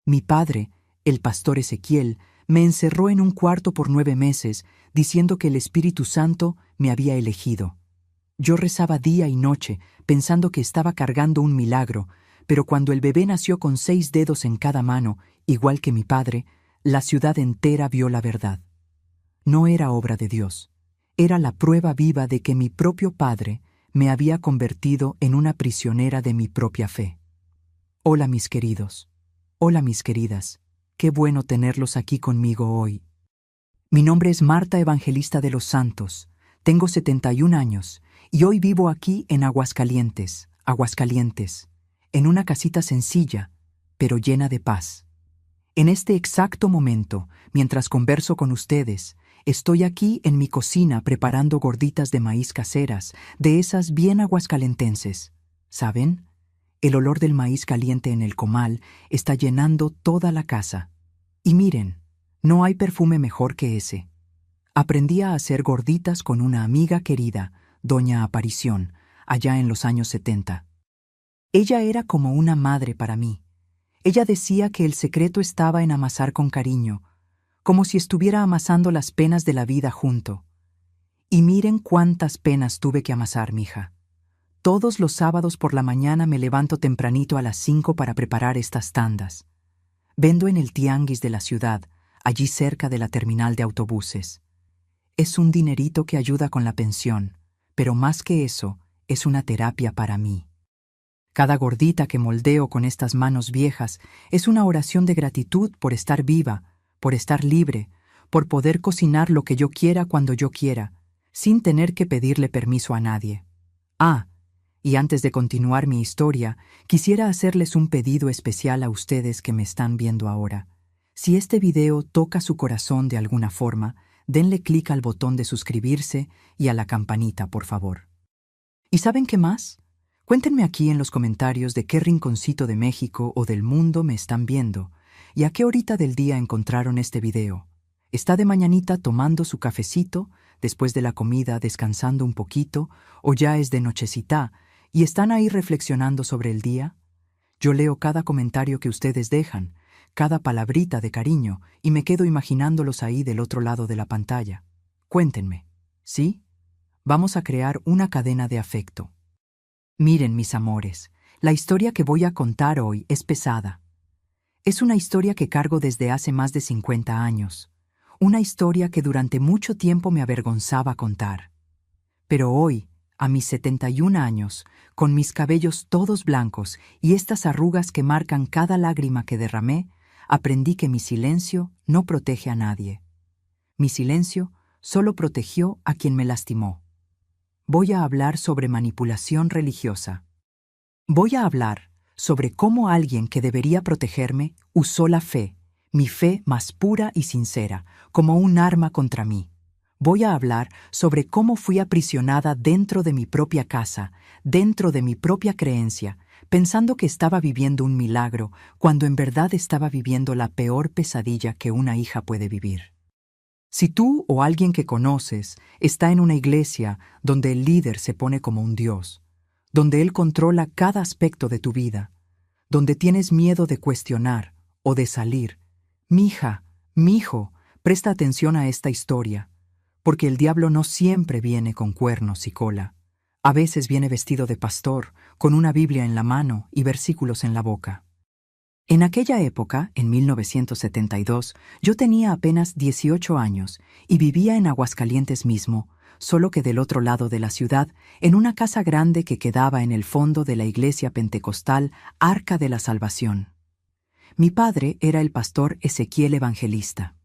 Mi padre, el pastor Ezequiel, me encerró en un cuarto por 9 meses, diciendo que el Espíritu Santo me había elegido. Yo rezaba día y noche, pensando que estaba cargando un milagro, pero cuando el bebé nació con 6 dedos en cada mano, igual que mi padre, la ciudad entera vio la verdad. No era obra de Dios. Era la prueba viva de que mi propio padre me había convertido en una prisionera de mi propia fe. Hola mis queridos. Hola mis queridas. Qué bueno tenerlos aquí conmigo hoy. Mi nombre es Marta Evangelista de los Santos. Tengo 71 años y hoy vivo aquí en Aguascalientes, en una casita sencilla, pero llena de paz. En este exacto momento, mientras converso con ustedes, estoy aquí en mi cocina preparando gorditas de maíz caseras, de esas bien aguascalentenses. ¿Saben? El olor del maíz caliente en el comal está llenando toda la casa. Y miren, no hay perfume mejor que ese. Aprendí a hacer gorditas con una amiga querida, doña Aparición, allá en los años 70. Ella era como una madre para mí. Ella decía que el secreto estaba en amasar con cariño, como si estuviera amasando las penas de la vida junto. Y miren cuántas penas tuve que amasar, mija. Todos los sábados por la mañana me levanto tempranito a las 5 para preparar estas tandas. Vendo en el tianguis de la ciudad, allí cerca de la terminal de autobuses. Es un dinerito que ayuda con la pensión, pero más que eso, es una terapia para mí. Cada gordita que moldeo con estas manos viejas es una oración de gratitud por estar viva, por estar libre, por poder cocinar lo que yo quiera cuando yo quiera, sin tener que pedirle permiso a nadie. Y antes de continuar mi historia, quisiera hacerles un pedido especial a ustedes que me están viendo ahora. Si este video toca su corazón de alguna forma, denle clic al botón de suscribirse y a la campanita, por favor. ¿Y saben qué más? Cuéntenme aquí en los comentarios de qué rinconcito de México o del mundo me están viendo y a qué horita del día encontraron este video. ¿Está de mañanita tomando su cafecito, después de la comida descansando un poquito, o ya es de nochecita y están ahí reflexionando sobre el día? Yo leo cada comentario que ustedes dejan, cada palabrita de cariño, y me quedo imaginándolos ahí del otro lado de la pantalla. Cuéntenme, ¿sí? Vamos a crear una cadena de afecto. Miren, mis amores, la historia que voy a contar hoy es pesada. Es una historia que cargo desde hace más de 50 años. Una historia que durante mucho tiempo me avergonzaba contar. Pero hoy, a mis 71 años, con mis cabellos todos blancos y estas arrugas que marcan cada lágrima que derramé, aprendí que mi silencio no protege a nadie. Mi silencio solo protegió a quien me lastimó. Voy a hablar sobre manipulación religiosa. Voy a hablar sobre cómo alguien que debería protegerme usó la fe, mi fe más pura y sincera, como un arma contra mí. Voy a hablar sobre cómo fui aprisionada dentro de mi propia casa, dentro de mi propia creencia, pensando que estaba viviendo un milagro, cuando en verdad estaba viviendo la peor pesadilla que una hija puede vivir. Si tú o alguien que conoces está en una iglesia donde el líder se pone como un dios, donde él controla cada aspecto de tu vida, donde tienes miedo de cuestionar o de salir, mija, mijo, presta atención a esta historia, porque el diablo no siempre viene con cuernos y cola. A veces viene vestido de pastor, con una Biblia en la mano y versículos en la boca. En aquella época, en 1972, yo tenía apenas 18 años y vivía en Aguascalientes mismo, solo que del otro lado de la ciudad, en una casa grande que quedaba en el fondo de la iglesia pentecostal Arca de la Salvación. Mi padre era el pastor Ezequiel Evangelista.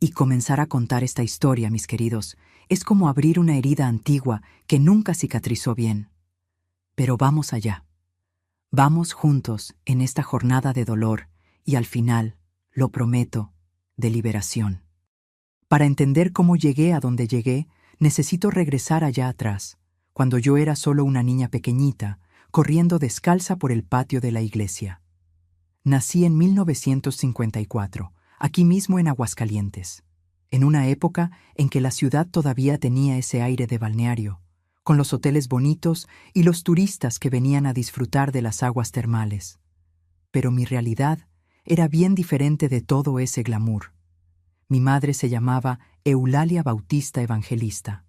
Y comenzar a contar esta historia, mis queridos, es como abrir una herida antigua que nunca cicatrizó bien. Pero vamos allá. Vamos juntos en esta jornada de dolor y al final, lo prometo, de liberación. Para entender cómo llegué a donde llegué, necesito regresar allá atrás, cuando yo era solo una niña pequeñita, corriendo descalza por el patio de la iglesia. Nací en 1954, aquí mismo en Aguascalientes, en una época en que la ciudad todavía tenía ese aire de balneario, con los hoteles bonitos y los turistas que venían a disfrutar de las aguas termales. Pero mi realidad era bien diferente de todo ese glamour. Mi madre se llamaba Eulalia Bautista Evangelista.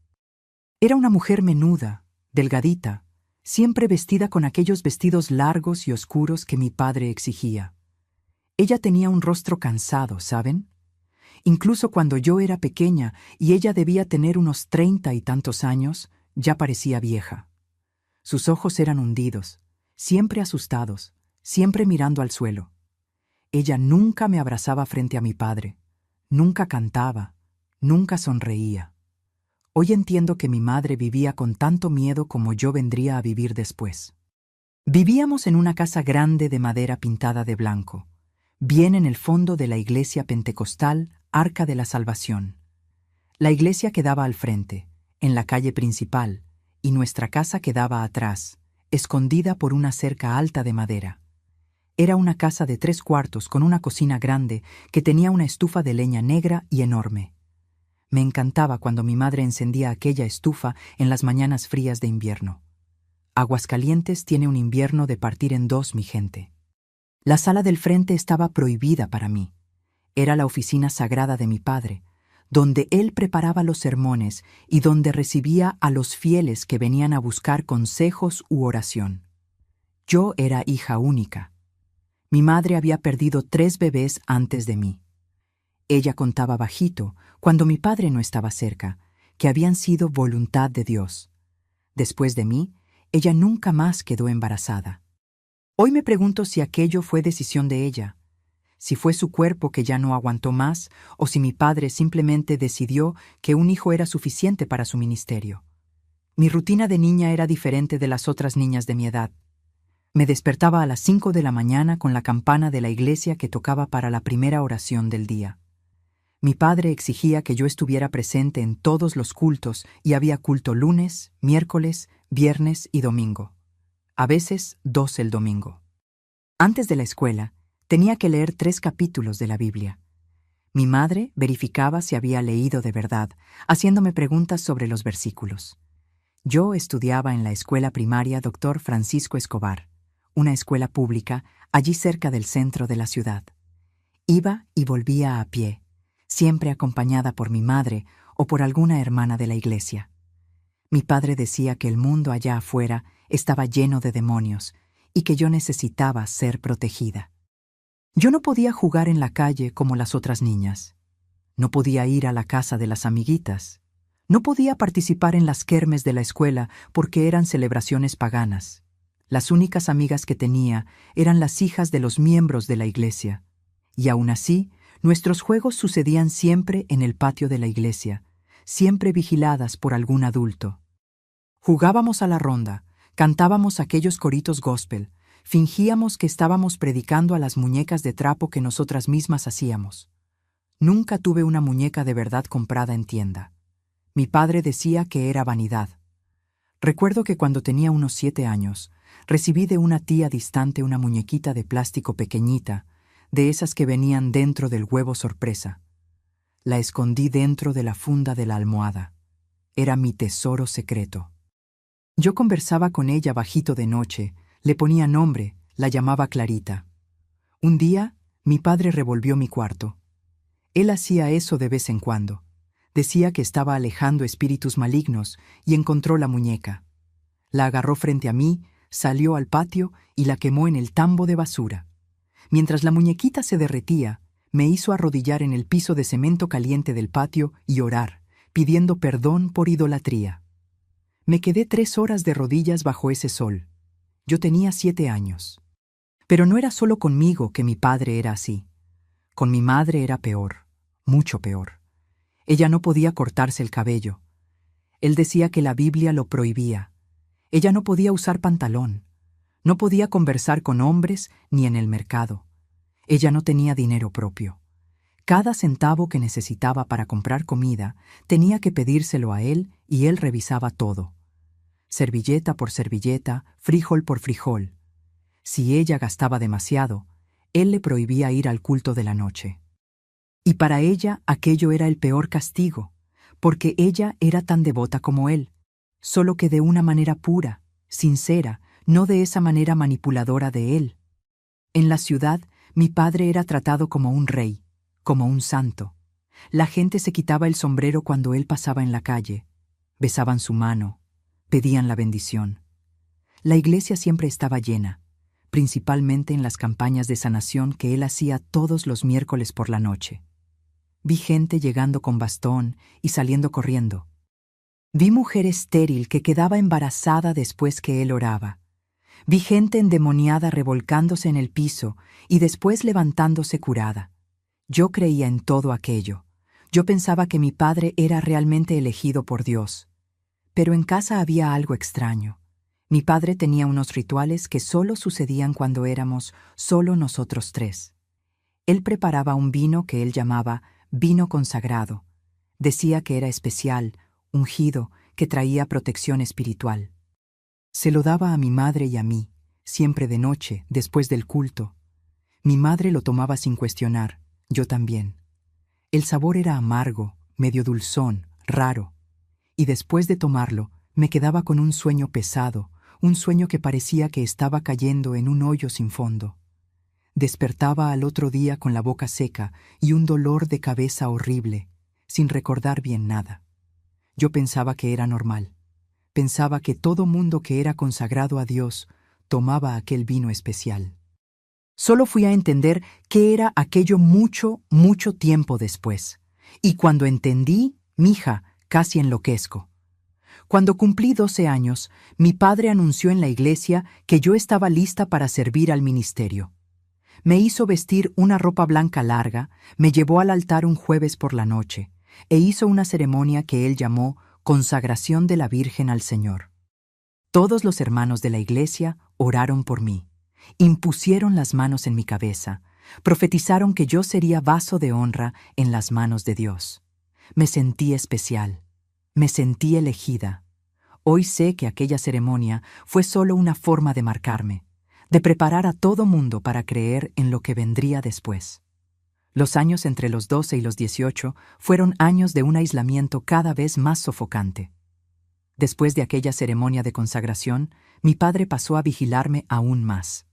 Era una mujer menuda, delgadita, siempre vestida con aquellos vestidos largos y oscuros que mi padre exigía. Ella tenía un rostro cansado, ¿saben? Incluso cuando yo era pequeña y ella debía tener unos 30 y tantos años, ya parecía vieja. Sus ojos eran hundidos, siempre asustados, siempre mirando al suelo. Ella nunca me abrazaba frente a mi padre, nunca cantaba, nunca sonreía. Hoy entiendo que mi madre vivía con tanto miedo como yo vendría a vivir después. Vivíamos en una casa grande de madera pintada de blanco, bien en el fondo de la iglesia pentecostal Arca de la Salvación. La iglesia quedaba al frente, en la calle principal, y nuestra casa quedaba atrás, escondida por una cerca alta de madera. Era una casa de 3 cuartos con una cocina grande que tenía una estufa de leña negra y enorme. Me encantaba cuando mi madre encendía aquella estufa en las mañanas frías de invierno. Aguascalientes tiene un invierno de partir en dos, mi gente. La sala del frente estaba prohibida para mí. Era la oficina sagrada de mi padre, donde él preparaba los sermones y donde recibía a los fieles que venían a buscar consejos u oración. Yo era hija única. Mi madre había perdido 3 bebés antes de mí. Ella contaba bajito, cuando mi padre no estaba cerca, que habían sido voluntad de Dios. Después de mí, ella nunca más quedó embarazada. Hoy me pregunto si aquello fue decisión de ella, si fue su cuerpo que ya no aguantó más, o si mi padre simplemente decidió que un hijo era suficiente para su ministerio. Mi rutina de niña era diferente de las otras niñas de mi edad. Me despertaba a las 5 de la mañana con la campana de la iglesia que tocaba para la primera oración del día. Mi padre exigía que yo estuviera presente en todos los cultos y había culto lunes, miércoles, viernes y domingo. A veces 2 el domingo. Antes de la escuela, tenía que leer 3 capítulos de la Biblia. Mi madre verificaba si había leído de verdad, haciéndome preguntas sobre los versículos. Yo estudiaba en la escuela primaria Dr. Francisco Escobar, una escuela pública allí cerca del centro de la ciudad. Iba y volvía a pie, siempre acompañada por mi madre o por alguna hermana de la iglesia. Mi padre decía que el mundo allá afuera estaba lleno de demonios y que yo necesitaba ser protegida. Yo no podía jugar en la calle como las otras niñas. No podía ir a la casa de las amiguitas. No podía participar en las kermes de la escuela porque eran celebraciones paganas. Las únicas amigas que tenía eran las hijas de los miembros de la iglesia. Y aún así, nuestros juegos sucedían siempre en el patio de la iglesia, siempre vigiladas por algún adulto. Jugábamos a la ronda, cantábamos aquellos coritos gospel, fingíamos que estábamos predicando a las muñecas de trapo que nosotras mismas hacíamos. Nunca tuve una muñeca de verdad comprada en tienda. Mi padre decía que era vanidad. Recuerdo que cuando tenía unos 7 años, recibí de una tía distante una muñequita de plástico pequeñita, de esas que venían dentro del huevo sorpresa. La escondí dentro de la funda de la almohada. Era mi tesoro secreto. Yo conversaba con ella bajito de noche, le ponía nombre, la llamaba Clarita. Un día, mi padre revolvió mi cuarto. Él hacía eso de vez en cuando. Decía que estaba alejando espíritus malignos y encontró la muñeca. La agarró frente a mí, salió al patio y la quemó en el tambo de basura. Mientras la muñequita se derretía, me hizo arrodillar en el piso de cemento caliente del patio y orar, pidiendo perdón por idolatría. Me quedé 3 horas de rodillas bajo ese sol. Yo tenía 7 años. Pero no era solo conmigo que mi padre era así. Con mi madre era peor, mucho peor. Ella no podía cortarse el cabello. Él decía que la Biblia lo prohibía. Ella no podía usar pantalón. No podía conversar con hombres ni en el mercado. Ella no tenía dinero propio. Cada centavo que necesitaba para comprar comida tenía que pedírselo a él y él revisaba todo. Servilleta por servilleta, frijol por frijol. Si ella gastaba demasiado, él le prohibía ir al culto de la noche. Y para ella aquello era el peor castigo, porque ella era tan devota como él, solo que de una manera pura, sincera, no de esa manera manipuladora de él. En la ciudad, Mi padre era tratado como un rey, como un santo. La gente se quitaba el sombrero cuando él pasaba en la calle. Besaban su mano, pedían la bendición. La iglesia siempre estaba llena, principalmente en las campañas de sanación que él hacía todos los miércoles por la noche. Vi gente llegando con bastón y saliendo corriendo. Vi mujer estéril que quedaba embarazada después que él oraba. Vi gente endemoniada revolcándose en el piso y después levantándose curada. Yo creía en todo aquello. Yo pensaba que mi padre era realmente elegido por Dios. Pero en casa había algo extraño. Mi padre tenía unos rituales que solo sucedían cuando éramos solo nosotros tres. Él preparaba un vino que él llamaba vino consagrado. Decía que era especial, ungido, que traía protección espiritual. Se lo daba a mi madre y a mí, siempre de noche, después del culto. Mi madre lo tomaba sin cuestionar, yo también. El sabor era amargo, medio dulzón, raro. Y después de tomarlo, me quedaba con un sueño pesado, un sueño que parecía que estaba cayendo en un hoyo sin fondo. Despertaba al otro día con la boca seca y un dolor de cabeza horrible, sin recordar bien nada. Yo pensaba que era normal. Pensaba que todo mundo que era consagrado a Dios tomaba aquel vino especial. Solo fui a entender qué era aquello mucho, mucho tiempo después. Y cuando entendí, mija, casi enloquezco. Cuando cumplí 12 años, mi padre anunció en la iglesia que yo estaba lista para servir al ministerio. Me hizo vestir una ropa blanca larga, me llevó al altar un jueves por la noche, e hizo una ceremonia que él llamó consagración de la Virgen al Señor. Todos los hermanos de la iglesia oraron por mí, impusieron las manos en mi cabeza, profetizaron que yo sería vaso de honra en las manos de Dios. Me sentí especial, me sentí elegida. Hoy sé que aquella ceremonia fue solo una forma de marcarme, de preparar a todo mundo para creer en lo que vendría después. Los años entre los 12 y los 18 fueron años de un aislamiento cada vez más sofocante. Después de aquella ceremonia de consagración, mi padre pasó a vigilarme aún más.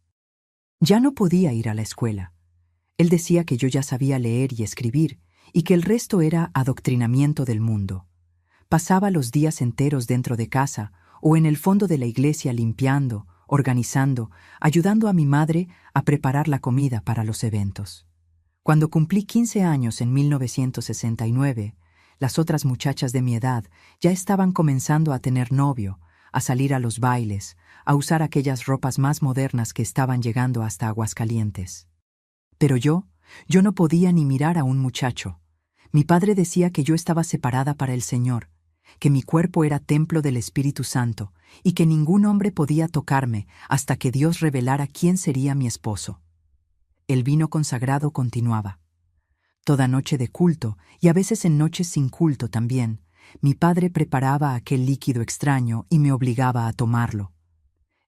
Ya no podía ir a la escuela. Él decía que yo ya sabía leer y escribir, y que el resto era adoctrinamiento del mundo. Pasaba los días enteros dentro de casa o en el fondo de la iglesia limpiando, organizando, ayudando a mi madre a preparar la comida para los eventos. Cuando cumplí 15 años en 1969, las otras muchachas de mi edad ya estaban comenzando a tener novio, a salir a los bailes, a usar aquellas ropas más modernas que estaban llegando hasta Aguascalientes. Pero yo no podía ni mirar a un muchacho. Mi padre decía que yo estaba separada para el Señor, que mi cuerpo era templo del Espíritu Santo y que ningún hombre podía tocarme hasta que Dios revelara quién sería mi esposo. El vino consagrado continuaba. Toda noche de culto, y a veces en noches sin culto también, mi padre preparaba aquel líquido extraño y me obligaba a tomarlo.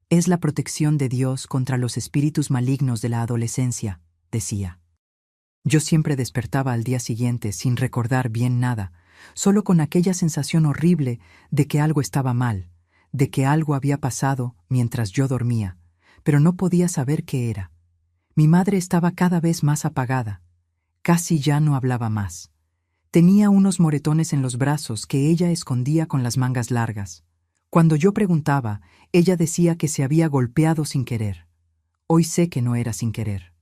Es la protección de Dios contra los espíritus malignos de la adolescencia, decía. Yo siempre despertaba al día siguiente sin recordar bien nada, solo con aquella sensación horrible de que algo estaba mal, de que algo había pasado mientras yo dormía, pero no podía saber qué era. Mi madre estaba cada vez más apagada. Casi ya no hablaba más. Tenía unos moretones en los brazos que ella escondía con las mangas largas. Cuando yo preguntaba, ella decía que se había golpeado sin querer. Hoy sé que no era sin querer.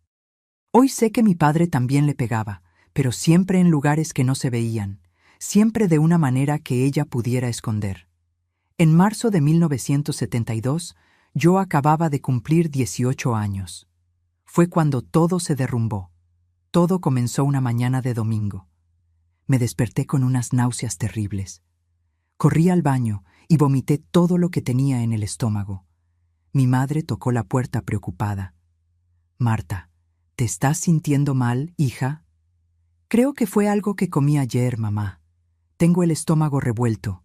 Hoy sé que mi padre también le pegaba, pero siempre en lugares que no se veían, siempre de una manera que ella pudiera esconder. En marzo de 1972, yo acababa de cumplir 18 años. Fue cuando todo se derrumbó. Todo comenzó una mañana de domingo. Me desperté con unas náuseas terribles. Corrí al baño y vomité todo lo que tenía en el estómago. Mi madre tocó la puerta preocupada. «Marta, ¿te estás sintiendo mal, hija?» «Creo que fue algo que comí ayer, mamá. Tengo el estómago revuelto».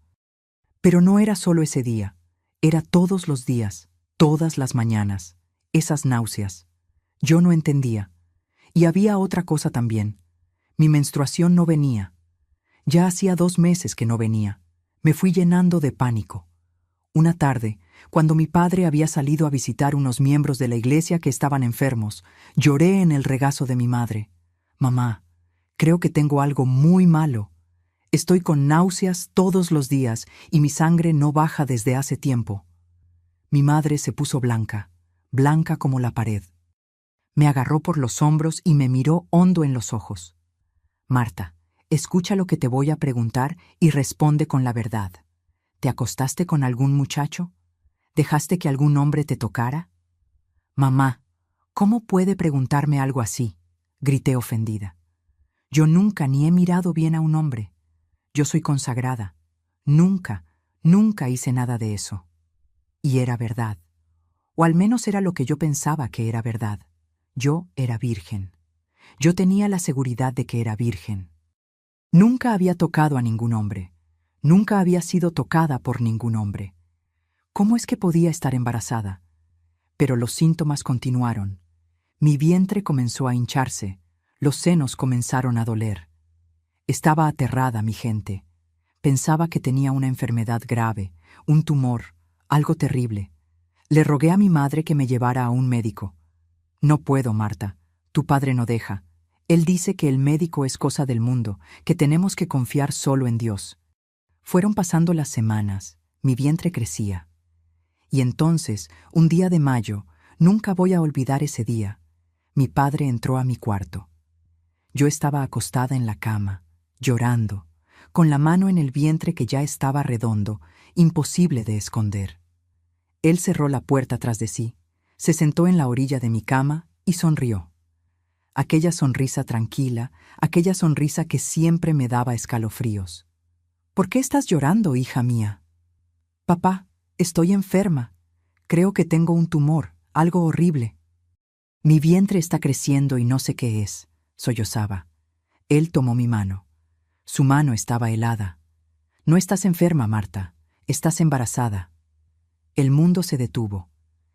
Pero no era solo ese día. Era todos los días, todas las mañanas, esas náuseas. Yo no entendía. Y había otra cosa también. Mi menstruación no venía. Ya hacía 2 meses que no venía. Me fui llenando de pánico. Una tarde, Cuando mi padre había salido a visitar unos miembros de la iglesia que estaban enfermos, lloré en el regazo de mi madre. Mamá, creo que tengo algo muy malo. Estoy con náuseas todos los días y mi sangre no baja desde hace tiempo. Mi madre se puso blanca, blanca como la pared. Me agarró por los hombros y me miró hondo en los ojos. Marta, escucha lo que te voy a preguntar y responde con la verdad. ¿Te acostaste con algún muchacho? ¿Dejaste que algún hombre te tocara? Mamá, ¿cómo puede preguntarme algo así? Grité ofendida. Yo nunca ni he mirado bien a un hombre. Yo soy consagrada. Nunca, nunca hice nada de eso. Y era verdad. O al menos era lo que yo pensaba que era verdad. Yo era virgen. Yo tenía la seguridad de que era virgen. Nunca había tocado a ningún hombre. Nunca había sido tocada por ningún hombre. ¿Cómo es que podía estar embarazada? Pero los síntomas continuaron. Mi vientre comenzó a hincharse. Los senos comenzaron a doler. Estaba aterrada, mi gente. Pensaba que tenía una enfermedad grave, un tumor, algo terrible. Le rogué a mi madre que me llevara a un médico. No puedo, Marta. Tu padre no deja. Él dice que el médico es cosa del mundo, que tenemos que confiar solo en Dios. Fueron pasando las semanas. Mi vientre crecía. Y entonces, un día de mayo, nunca voy a olvidar ese día, mi padre entró a mi cuarto. Yo estaba acostada en la cama, llorando, con la mano en el vientre que ya estaba redondo, imposible de esconder. Él cerró la puerta tras de sí, se sentó en la orilla de mi cama y sonrió. Aquella sonrisa tranquila, aquella sonrisa que siempre me daba escalofríos. ¿Por qué estás llorando, hija mía? Papá, estoy enferma. Creo que tengo un tumor, algo horrible. Mi vientre está creciendo y no sé qué es, sollozaba. Él tomó mi mano. Su mano estaba helada. No estás enferma, Marta. Estás embarazada. El mundo se detuvo.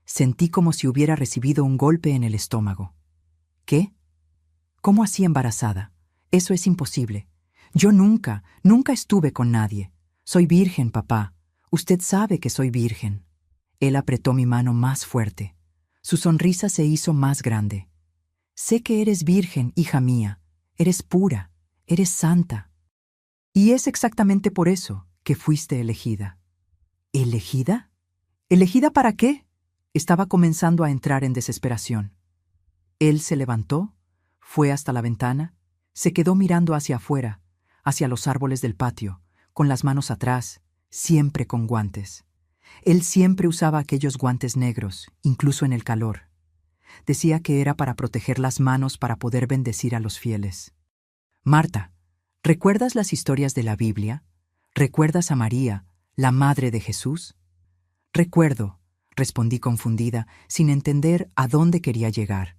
Sentí como si hubiera recibido un golpe en el estómago. ¿Qué? ¿Cómo así embarazada? Eso es imposible. Yo nunca estuve con nadie. Soy virgen, papá. Usted sabe que soy virgen. Él apretó mi mano más fuerte. Su sonrisa se hizo más grande. Sé que eres virgen, hija mía. Eres pura, eres santa. Y es exactamente por eso que fuiste elegida. ¿Elegida? ¿Elegida para qué? Estaba comenzando a entrar en desesperación. Él se levantó, fue hasta la ventana, se quedó mirando hacia afuera, hacia los árboles del patio, con las manos atrás, siempre con guantes. Él siempre usaba aquellos guantes negros, incluso en el calor. Decía que era para proteger las manos para poder bendecir a los fieles. Marta, ¿recuerdas las historias de la Biblia? ¿Recuerdas a María, la madre de Jesús? Recuerdo, respondí confundida, sin entender a dónde quería llegar.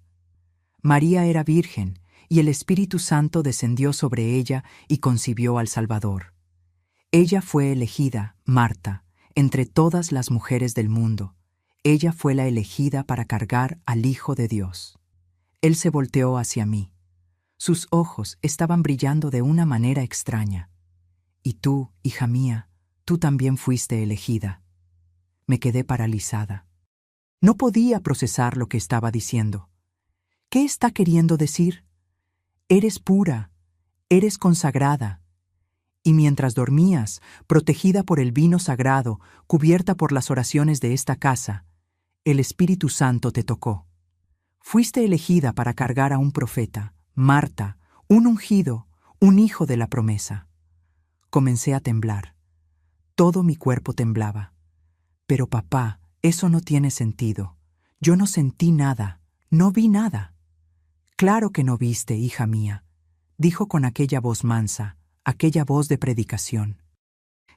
María era virgen, y el Espíritu Santo descendió sobre ella y concibió al Salvador. Ella fue elegida, Marta, entre todas las mujeres del mundo. Ella fue la elegida para cargar al Hijo de Dios. Él se volteó hacia mí. Sus ojos estaban brillando de una manera extraña. Y tú, hija mía, tú también fuiste elegida. Me quedé paralizada. No podía procesar lo que estaba diciendo. ¿Qué está queriendo decir? Eres pura, eres consagrada. Y mientras dormías, protegida por el vino sagrado, cubierta por las oraciones de esta casa, el Espíritu Santo te tocó. Fuiste elegida para cargar a un profeta, Marta, un ungido, un hijo de la promesa. Comencé a temblar. Todo mi cuerpo temblaba. Pero papá, eso no tiene sentido. Yo no sentí nada, no vi nada. Claro que no viste, hija mía, dijo con aquella voz mansa, aquella voz de predicación.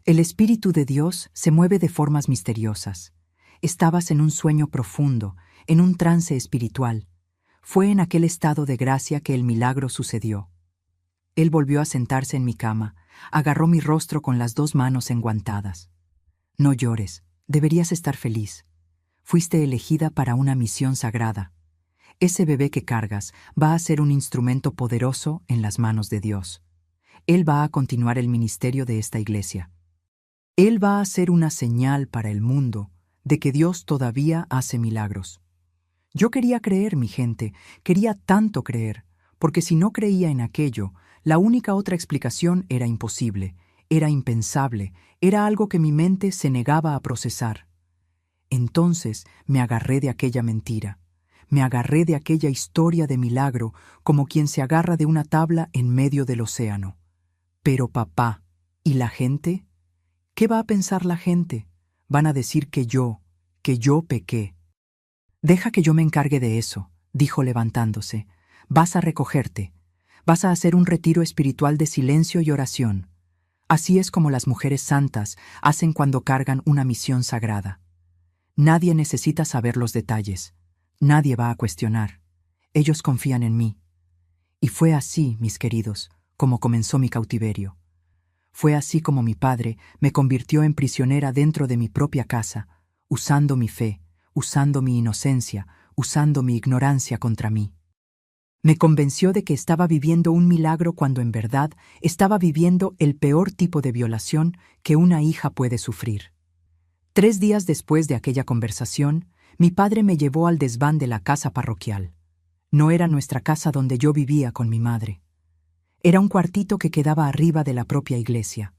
El Espíritu de Dios se mueve de formas misteriosas. Estabas en un sueño profundo, en un trance espiritual. Fue en aquel estado de gracia que el milagro sucedió. Él volvió a sentarse en mi cama, agarró mi rostro con las 2 manos enguantadas. No llores, deberías estar feliz. Fuiste elegida para una misión sagrada. Ese bebé que cargas va a ser un instrumento poderoso en las manos de Dios. Él va a continuar el ministerio de esta iglesia. Él va a ser una señal para el mundo de que Dios todavía hace milagros. Yo quería creer, mi gente, quería tanto creer, porque si no creía en aquello, la única otra explicación era imposible, era impensable, era algo que mi mente se negaba a procesar. Entonces me agarré de aquella mentira, me agarré de aquella historia de milagro como quien se agarra de una tabla en medio del océano. Pero papá, ¿y la gente? ¿Qué va a pensar la gente? Van a decir que yo pequé. Deja que yo me encargue de eso, dijo levantándose. Vas a recogerte. Vas a hacer un retiro espiritual de silencio y oración. Así es como las mujeres santas hacen cuando cargan una misión sagrada. Nadie necesita saber los detalles. Nadie va a cuestionar. Ellos confían en mí. Y fue así, mis queridos, como comenzó mi cautiverio. Fue así como mi padre me convirtió en prisionera dentro de mi propia casa, usando mi fe, usando mi inocencia, usando mi ignorancia contra mí. Me convenció de que estaba viviendo un milagro cuando en verdad estaba viviendo el peor tipo de violación que una hija puede sufrir. 3 días después de aquella conversación, mi padre me llevó al desván de la casa parroquial. No era nuestra casa donde yo vivía con mi madre. Era un cuartito que quedaba arriba de la propia iglesia.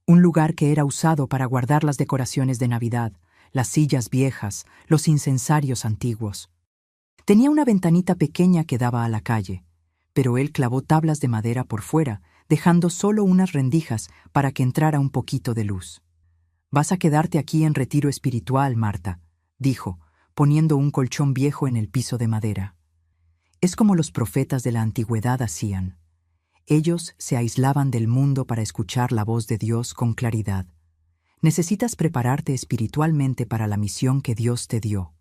Un lugar que era usado para guardar las decoraciones de Navidad, las sillas viejas, los incensarios antiguos. Tenía una ventanita pequeña que daba a la calle, pero él clavó tablas de madera por fuera, dejando solo unas rendijas para que entrara un poquito de luz. «Vas a quedarte aquí en retiro espiritual, Marta», dijo, poniendo un colchón viejo en el piso de madera. Es como los profetas de la antigüedad hacían. Ellos se aislaban del mundo para escuchar la voz de Dios con claridad. Necesitas prepararte espiritualmente para la misión que Dios te dio.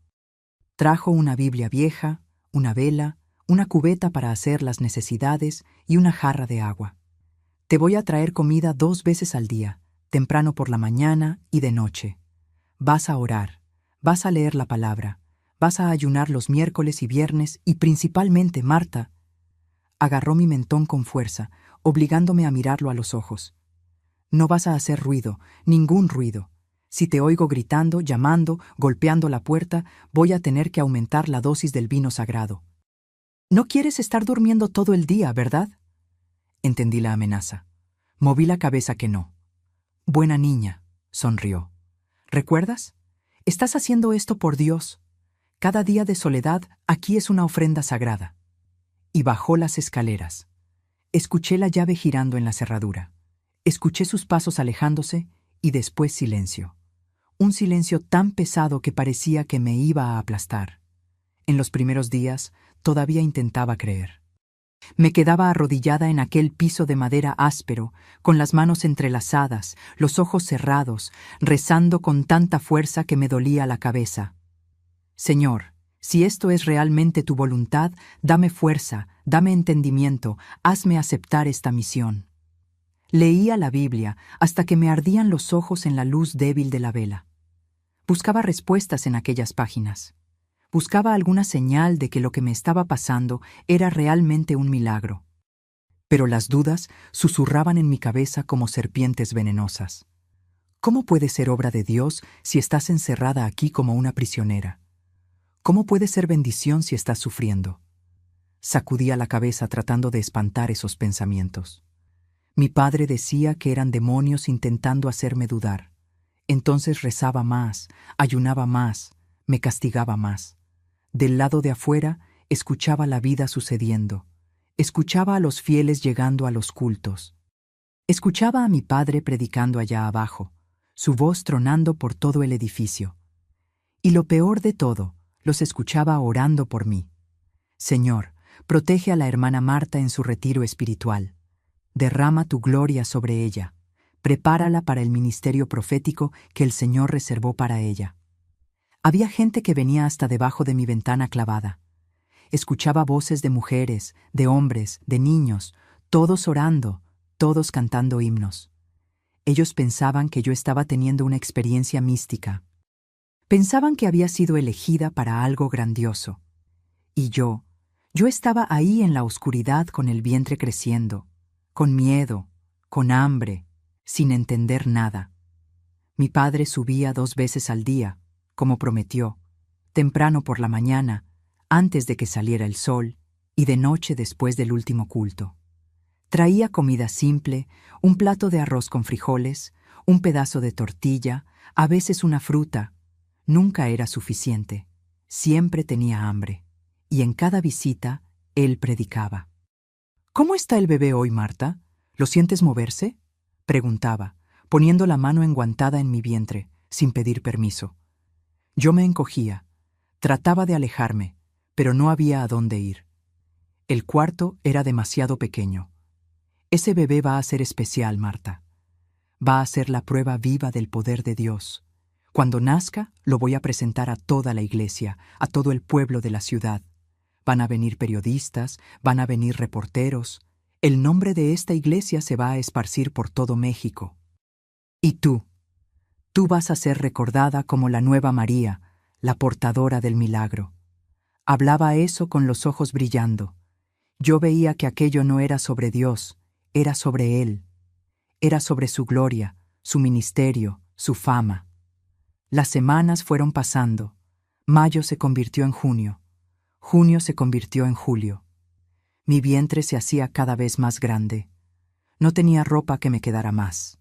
Trajo una Biblia vieja, una vela, una cubeta para hacer las necesidades y una jarra de agua. Te voy a traer comida 2 veces al día, temprano por la mañana y de noche. Vas a orar, vas a leer la palabra, vas a ayunar los miércoles y viernes y principalmente, Marta. Agarró mi mentón con fuerza, obligándome a mirarlo a los ojos. No vas a hacer ruido, ningún ruido. Si te oigo gritando, llamando, golpeando la puerta, voy a tener que aumentar la dosis del vino sagrado. No quieres estar durmiendo todo el día, ¿verdad? Entendí la amenaza. Moví la cabeza que no. Buena niña, sonrió. ¿Recuerdas? Estás haciendo esto por Dios. Cada día de soledad aquí es una ofrenda sagrada. Y bajó las escaleras. Escuché la llave girando en la cerradura. Escuché sus pasos alejándose y después silencio. Un silencio tan pesado que parecía que me iba a aplastar. En los primeros días todavía intentaba creer. Me quedaba arrodillada en aquel piso de madera áspero, con las manos entrelazadas, los ojos cerrados, rezando con tanta fuerza que me dolía la cabeza. Señor, si esto es realmente tu voluntad, dame fuerza, dame entendimiento, hazme aceptar esta misión. Leía la Biblia hasta que me ardían los ojos en la luz débil de la vela. Buscaba respuestas en aquellas páginas. Buscaba alguna señal de que lo que me estaba pasando era realmente un milagro. Pero las dudas susurraban en mi cabeza como serpientes venenosas. ¿Cómo puede ser obra de Dios si estás encerrada aquí como una prisionera? ¿Cómo puede ser bendición si estás sufriendo? Sacudía la cabeza tratando de espantar esos pensamientos. Mi padre decía que eran demonios intentando hacerme dudar. Entonces rezaba más, ayunaba más, me castigaba más. Del lado de afuera escuchaba la vida sucediendo. Escuchaba a los fieles llegando a los cultos. Escuchaba a mi padre predicando allá abajo, su voz tronando por todo el edificio. Y lo peor de todo, los escuchaba orando por mí. Señor, protege a la hermana Marta en su retiro espiritual. Derrama tu gloria sobre ella. Prepárala para el ministerio profético que el Señor reservó para ella. Había gente que venía hasta debajo de mi ventana clavada. Escuchaba voces de mujeres, de hombres, de niños, todos orando, todos cantando himnos. Ellos pensaban que yo estaba teniendo una experiencia mística. Pensaban que había sido elegida para algo grandioso. Y yo estaba ahí en la oscuridad con el vientre creciendo, con miedo, con hambre, sin entender nada. Mi padre subía 2 veces al día, como prometió, temprano por la mañana, antes de que saliera el sol, y de noche después del último culto. Traía comida simple, un plato de arroz con frijoles, un pedazo de tortilla, a veces una fruta. Nunca era suficiente. Siempre tenía hambre. Y en cada visita, él predicaba. «¿Cómo está el bebé hoy, Marta? ¿Lo sientes moverse?», preguntaba, poniendo la mano enguantada en mi vientre, sin pedir permiso. Yo me encogía. Trataba de alejarme, pero no había a dónde ir. El cuarto era demasiado pequeño. «Ese bebé va a ser especial, Marta. Va a ser la prueba viva del poder de Dios. Cuando nazca, lo voy a presentar a toda la iglesia, a todo el pueblo de la ciudad. Van a venir periodistas, van a venir reporteros. El nombre de esta iglesia se va a esparcir por todo México. Y tú vas a ser recordada como la nueva María, la portadora del milagro». Hablaba eso con los ojos brillando. Yo veía que aquello no era sobre Dios, era sobre Él. Era sobre su gloria, su ministerio, su fama. Las semanas fueron pasando. Mayo se convirtió en junio. Junio se convirtió en julio. Mi vientre se hacía cada vez más grande. No tenía ropa que me quedara más.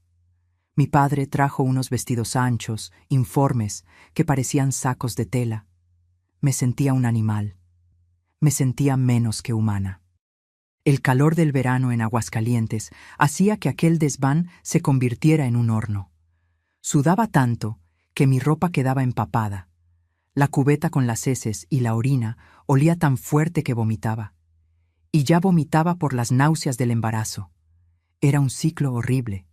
Mi padre trajo unos vestidos anchos, informes, que parecían sacos de tela. Me sentía un animal. Me sentía menos que humana. El calor del verano en Aguascalientes hacía que aquel desván se convirtiera en un horno. Sudaba tanto que mi ropa quedaba empapada. La cubeta con las heces y la orina olía tan fuerte que vomitaba. Y ya vomitaba por las náuseas del embarazo. Era un ciclo horrible.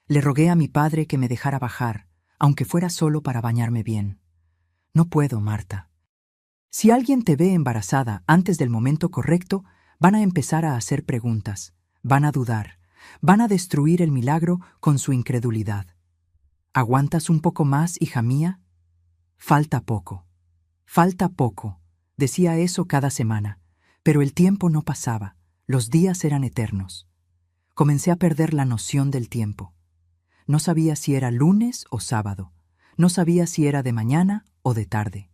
Le rogué a mi padre que me dejara bajar, aunque fuera solo para bañarme bien. «No puedo, Marta. Si alguien te ve embarazada antes del momento correcto, van a empezar a hacer preguntas, van a dudar, van a destruir el milagro con su incredulidad. ¿Aguantas un poco más, hija mía? Falta poco. Falta poco», decía eso cada semana, pero el tiempo no pasaba, los días eran eternos. Comencé a perder la noción del tiempo. No sabía si era lunes o sábado, no sabía si era de mañana o de tarde.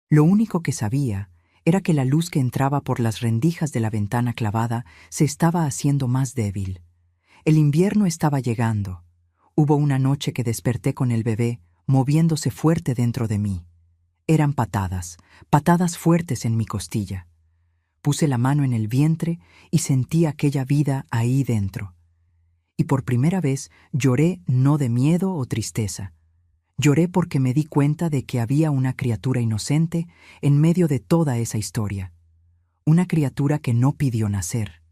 Lo único que sabía era que la luz que entraba por las rendijas de la ventana clavada se estaba haciendo más débil. El invierno estaba llegando. Hubo una noche que desperté con el bebé moviéndose fuerte dentro de mí. Eran patadas, patadas fuertes en mi costilla. Puse la mano en el vientre y sentí aquella vida ahí dentro. Y por primera vez lloré no de miedo o tristeza. Lloré porque me di cuenta de que había una criatura inocente en medio de toda esa historia. Una criatura que no pidió nacer.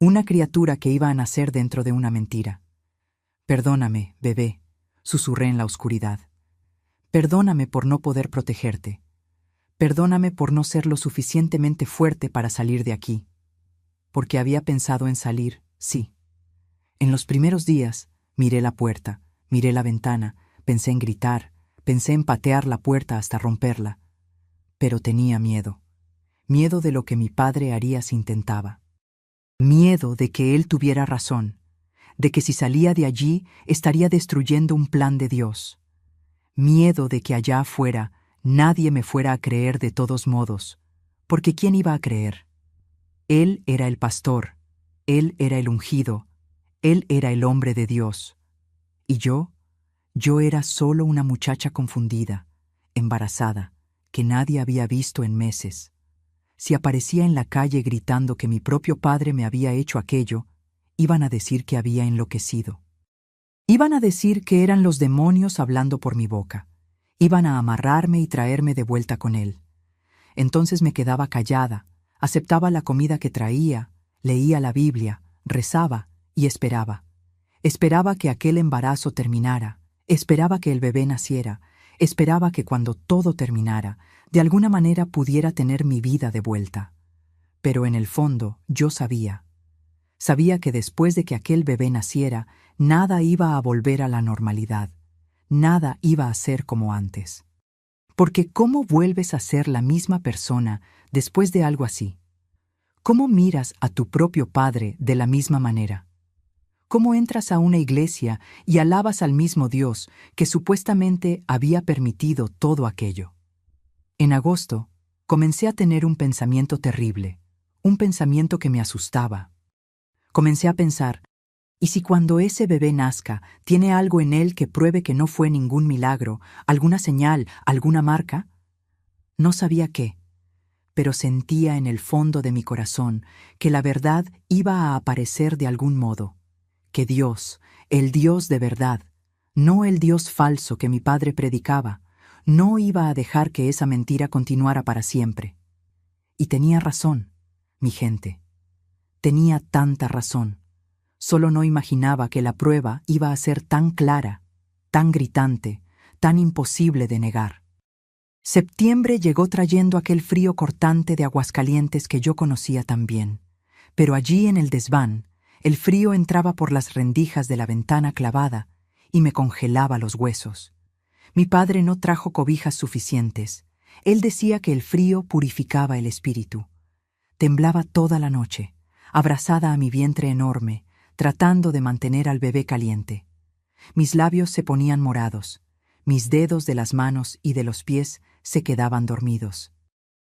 Una criatura que iba a nacer dentro de una mentira. «Perdóname, bebé», susurré en la oscuridad. «Perdóname por no poder protegerte. Perdóname por no ser lo suficientemente fuerte para salir de aquí». Porque había pensado en salir, sí. En los primeros días, miré la puerta, miré la ventana, pensé en gritar, pensé en patear la puerta hasta romperla. Pero tenía miedo. Miedo de lo que mi padre haría si intentaba. Miedo de que él tuviera razón, de que si salía de allí estaría destruyendo un plan de Dios. Miedo de que allá afuera nadie me fuera a creer de todos modos, porque ¿quién iba a creer? Él era el pastor, él era el ungido, él era el hombre de Dios. ¿Y yo? Yo era solo una muchacha confundida, embarazada, que nadie había visto en meses. Si aparecía en la calle gritando que mi propio padre me había hecho aquello, iban a decir que había enloquecido. Iban a decir que eran los demonios hablando por mi boca. Iban a amarrarme y traerme de vuelta con él. Entonces me quedaba callada, aceptaba la comida que traía, leía la Biblia, rezaba y esperaba. Esperaba que aquel embarazo terminara. Esperaba que el bebé naciera, esperaba que cuando todo terminara, de alguna manera pudiera tener mi vida de vuelta. Pero en el fondo yo sabía que después de que aquel bebé naciera, nada iba a volver a la normalidad, nada iba a ser como antes. Porque ¿cómo vuelves a ser la misma persona después de algo así? ¿Cómo miras a tu propio padre de la misma manera? ¿Cómo entras a una iglesia y alabas al mismo Dios que supuestamente había permitido todo aquello? En agosto, comencé a tener un pensamiento terrible, un pensamiento que me asustaba. Comencé a pensar, ¿y si cuando ese bebé nazca tiene algo en él que pruebe que no fue ningún milagro, alguna señal, alguna marca? No sabía qué, pero sentía en el fondo de mi corazón que la verdad iba a aparecer de algún modo, que Dios, el Dios de verdad, no el Dios falso que mi padre predicaba, no iba a dejar que esa mentira continuara para siempre. Y tenía razón, mi gente. Tenía tanta razón. Solo no imaginaba que la prueba iba a ser tan clara, tan gritante, tan imposible de negar. Septiembre llegó trayendo aquel frío cortante de Aguascalientes que yo conocía tan bien, pero allí en el desván, el frío entraba por las rendijas de la ventana clavada y me congelaba los huesos. Mi padre no trajo cobijas suficientes. Él decía que el frío purificaba el espíritu. Temblaba toda la noche, abrazada a mi vientre enorme, tratando de mantener al bebé caliente. Mis labios se ponían morados, mis dedos de las manos y de los pies se quedaban dormidos.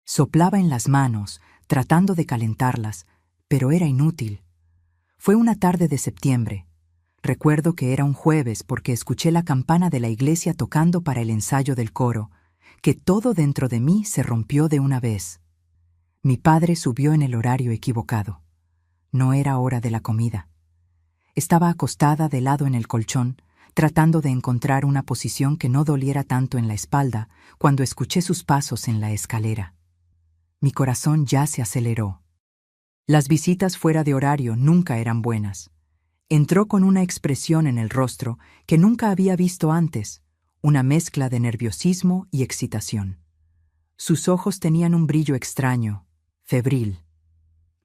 Soplaba en las manos, tratando de calentarlas, pero era inútil. Fue una tarde de septiembre. Recuerdo que era un jueves porque escuché la campana de la iglesia tocando para el ensayo del coro, que todo dentro de mí se rompió de una vez. Mi padre subió en el horario equivocado. No era hora de la comida. Estaba acostada de lado en el colchón, tratando de encontrar una posición que no doliera tanto en la espalda, cuando escuché sus pasos en la escalera. Mi corazón ya se aceleró. Las visitas fuera de horario nunca eran buenas. Entró con una expresión en el rostro que nunca había visto antes, una mezcla de nerviosismo y excitación. Sus ojos tenían un brillo extraño, febril.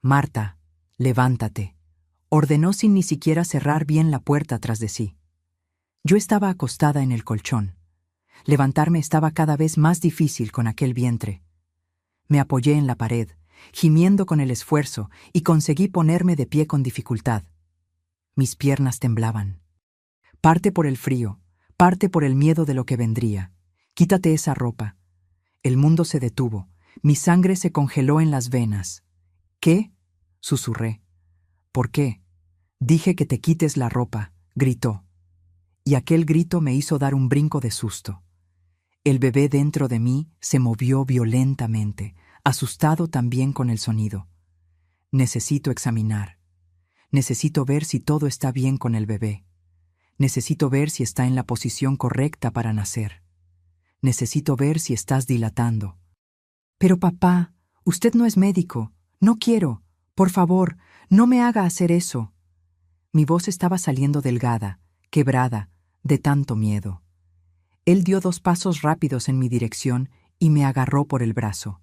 «Marta, levántate», ordenó sin ni siquiera cerrar bien la puerta tras de sí. Yo estaba acostada en el colchón. Levantarme estaba cada vez más difícil con aquel vientre. Me apoyé en la pared, gimiendo con el esfuerzo, y conseguí ponerme de pie con dificultad. Mis piernas temblaban. Parte por el frío, parte por el miedo de lo que vendría. «Quítate esa ropa». El mundo se detuvo. Mi sangre se congeló en las venas. «¿Qué?», susurré. «¿Por qué?». «Dije que te quites la ropa», gritó. Y aquel grito me hizo dar un brinco de susto. El bebé dentro de mí se movió violentamente, asustado también con el sonido. Necesito examinar. Necesito ver si todo está bien con el bebé. Necesito ver si está en la posición correcta para nacer. Necesito ver si estás dilatando. «Pero papá, usted no es médico. No quiero. Por favor, no me haga hacer eso». Mi voz estaba saliendo delgada, quebrada, de tanto miedo. Él dio 2 pasos rápidos en mi dirección y me agarró por el brazo.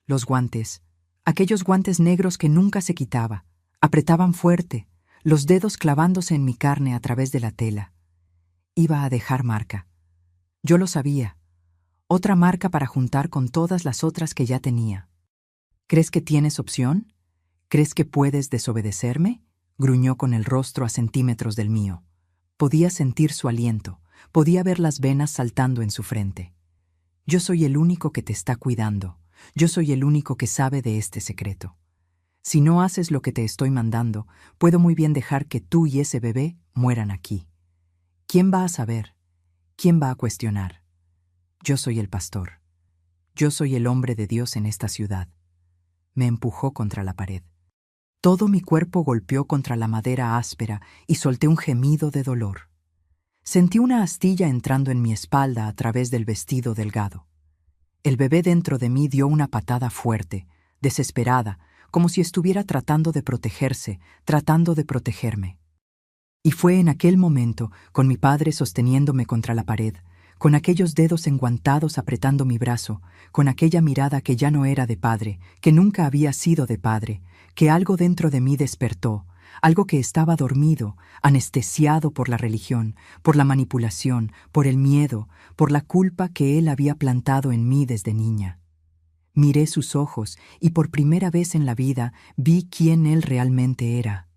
Los guantes, aquellos guantes negros que nunca se quitaba, apretaban fuerte, los dedos clavándose en mi carne a través de la tela. Iba a dejar marca. Yo lo sabía. Otra marca para juntar con todas las otras que ya tenía. «¿Crees que tienes opción? ¿Crees que puedes desobedecerme?», gruñó con el rostro a centímetros del mío. Podía sentir su aliento, podía ver las venas saltando en su frente. «Yo soy el único que te está cuidando. Yo soy el único que sabe de este secreto. Si no haces lo que te estoy mandando, puedo muy bien dejar que tú y ese bebé mueran aquí. ¿Quién va a saber? ¿Quién va a cuestionar? Yo soy el pastor. Yo soy el hombre de Dios en esta ciudad». Me empujó contra la pared. Todo mi cuerpo golpeó contra la madera áspera y solté un gemido de dolor. Sentí una astilla entrando en mi espalda a través del vestido delgado. El bebé dentro de mí dio una patada fuerte, desesperada, como si estuviera tratando de protegerse, tratando de protegerme. Y fue en aquel momento, con mi padre sosteniéndome contra la pared, con aquellos dedos enguantados apretando mi brazo, con aquella mirada que ya no era de padre, que nunca había sido de padre, que algo dentro de mí despertó, algo que estaba dormido, anestesiado por la religión, por la manipulación, por el miedo, por la culpa que él había plantado en mí desde niña. Miré sus ojos y por primera vez en la vida vi quién él realmente era.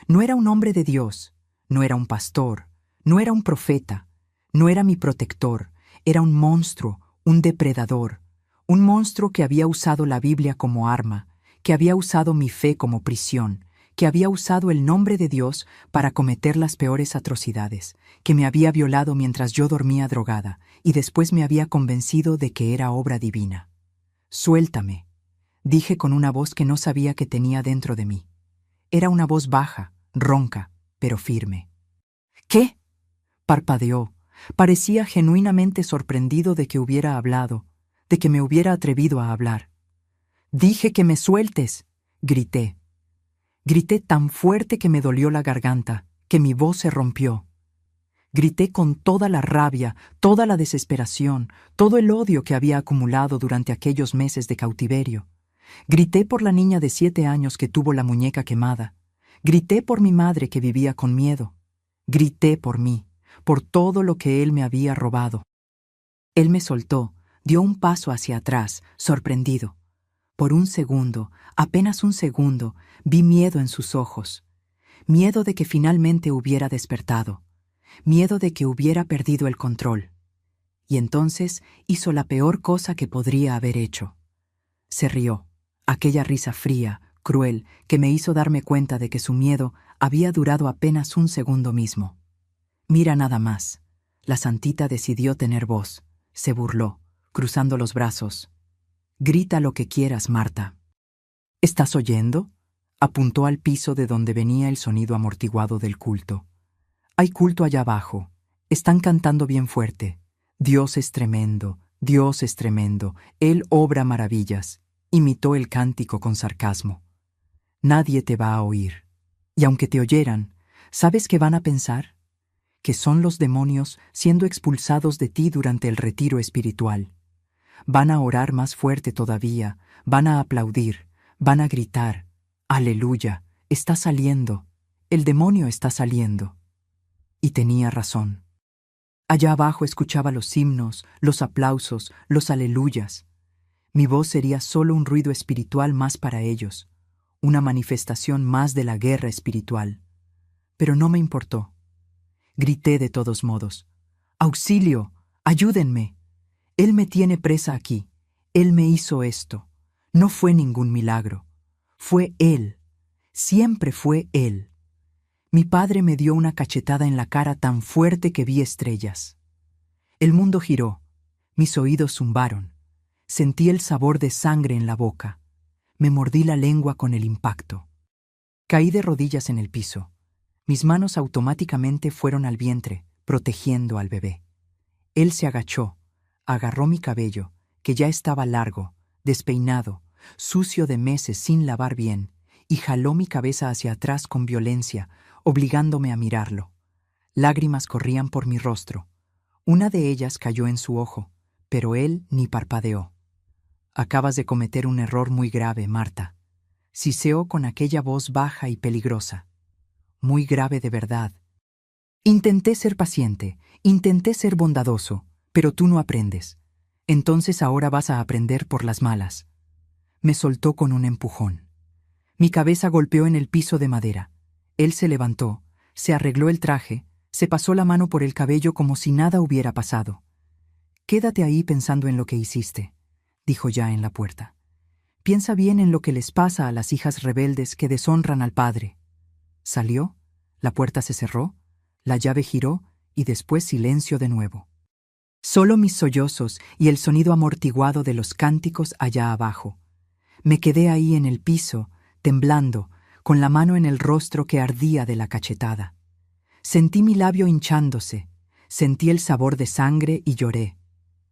No era un hombre de Dios, no era un pastor, no era un profeta, no era mi protector, era un monstruo, un depredador, un monstruo que había usado la Biblia como arma, que había usado mi fe como prisión, que había usado el nombre de Dios para cometer las peores atrocidades, que me había violado mientras yo dormía drogada y después me había convencido de que era obra divina. «Suéltame», dije con una voz que no sabía que tenía dentro de mí. Era una voz baja, ronca, pero firme. «¿Qué?», parpadeó. Parecía genuinamente sorprendido de que hubiera hablado, de que me hubiera atrevido a hablar. «Dije que me sueltes», grité. Grité tan fuerte que me dolió la garganta, que mi voz se rompió. Grité con toda la rabia, toda la desesperación, todo el odio que había acumulado durante aquellos meses de cautiverio. Grité por la niña de 7 años que tuvo la muñeca quemada. Grité por mi madre que vivía con miedo. Grité por mí, por todo lo que él me había robado. Él me soltó, dio un paso hacia atrás, sorprendido. Por un segundo, apenas un segundo, vi miedo en sus ojos. Miedo de que finalmente hubiera despertado. Miedo de que hubiera perdido el control. Y entonces hizo la peor cosa que podría haber hecho. Se rió, aquella risa fría, cruel, que me hizo darme cuenta de que su miedo había durado apenas un segundo mismo. «Mira nada más». La santita decidió tener voz. Se burló, cruzando los brazos. «Grita lo que quieras, Marta». «¿Estás oyendo?», apuntó al piso de donde venía el sonido amortiguado del culto. «Hay culto allá abajo. Están cantando bien fuerte. Dios es tremendo, Dios es tremendo. Él obra maravillas». Imitó el cántico con sarcasmo. «Nadie te va a oír. Y aunque te oyeran, ¿sabes qué van a pensar? Que son los demonios siendo expulsados de ti durante el retiro espiritual. Van a orar más fuerte todavía, van a aplaudir, van a gritar. ¡Aleluya! Está saliendo. El demonio está saliendo». Y tenía razón. Allá abajo escuchaba los himnos, los aplausos, los aleluyas. Mi voz sería solo un ruido espiritual más para ellos, una manifestación más de la guerra espiritual. Pero no me importó. Grité de todos modos. «¡Auxilio! ¡Ayúdenme! Él me tiene presa aquí. Él me hizo esto. No fue ningún milagro. Fue Él. Siempre fue Él». Mi padre me dio una cachetada en la cara tan fuerte que vi estrellas. El mundo giró. Mis oídos zumbaron. Sentí el sabor de sangre en la boca. Me mordí la lengua con el impacto. Caí de rodillas en el piso. Mis manos automáticamente fueron al vientre, protegiendo al bebé. Él se agachó, agarró mi cabello, que ya estaba largo, despeinado, sucio de meses sin lavar bien, y jaló mi cabeza hacia atrás con violencia, obligándome a mirarlo. Lágrimas corrían por mi rostro. Una de ellas cayó en su ojo, pero él ni parpadeó. «Acabas de cometer un error muy grave, Marta», siseó con aquella voz baja y peligrosa. «Muy grave de verdad. Intenté ser paciente, intenté ser bondadoso, pero tú no aprendes. Entonces ahora vas a aprender por las malas». Me soltó con un empujón. Mi cabeza golpeó en el piso de madera. Él se levantó, se arregló el traje, se pasó la mano por el cabello como si nada hubiera pasado. «Quédate ahí pensando en lo que hiciste», dijo ya en la puerta. «Piensa bien en lo que les pasa a las hijas rebeldes que deshonran al padre». Salió, la puerta se cerró, la llave giró y después silencio de nuevo. Solo mis sollozos y el sonido amortiguado de los cánticos allá abajo. Me quedé ahí en el piso, temblando, con la mano en el rostro que ardía de la cachetada. Sentí mi labio hinchándose, sentí el sabor de sangre y lloré.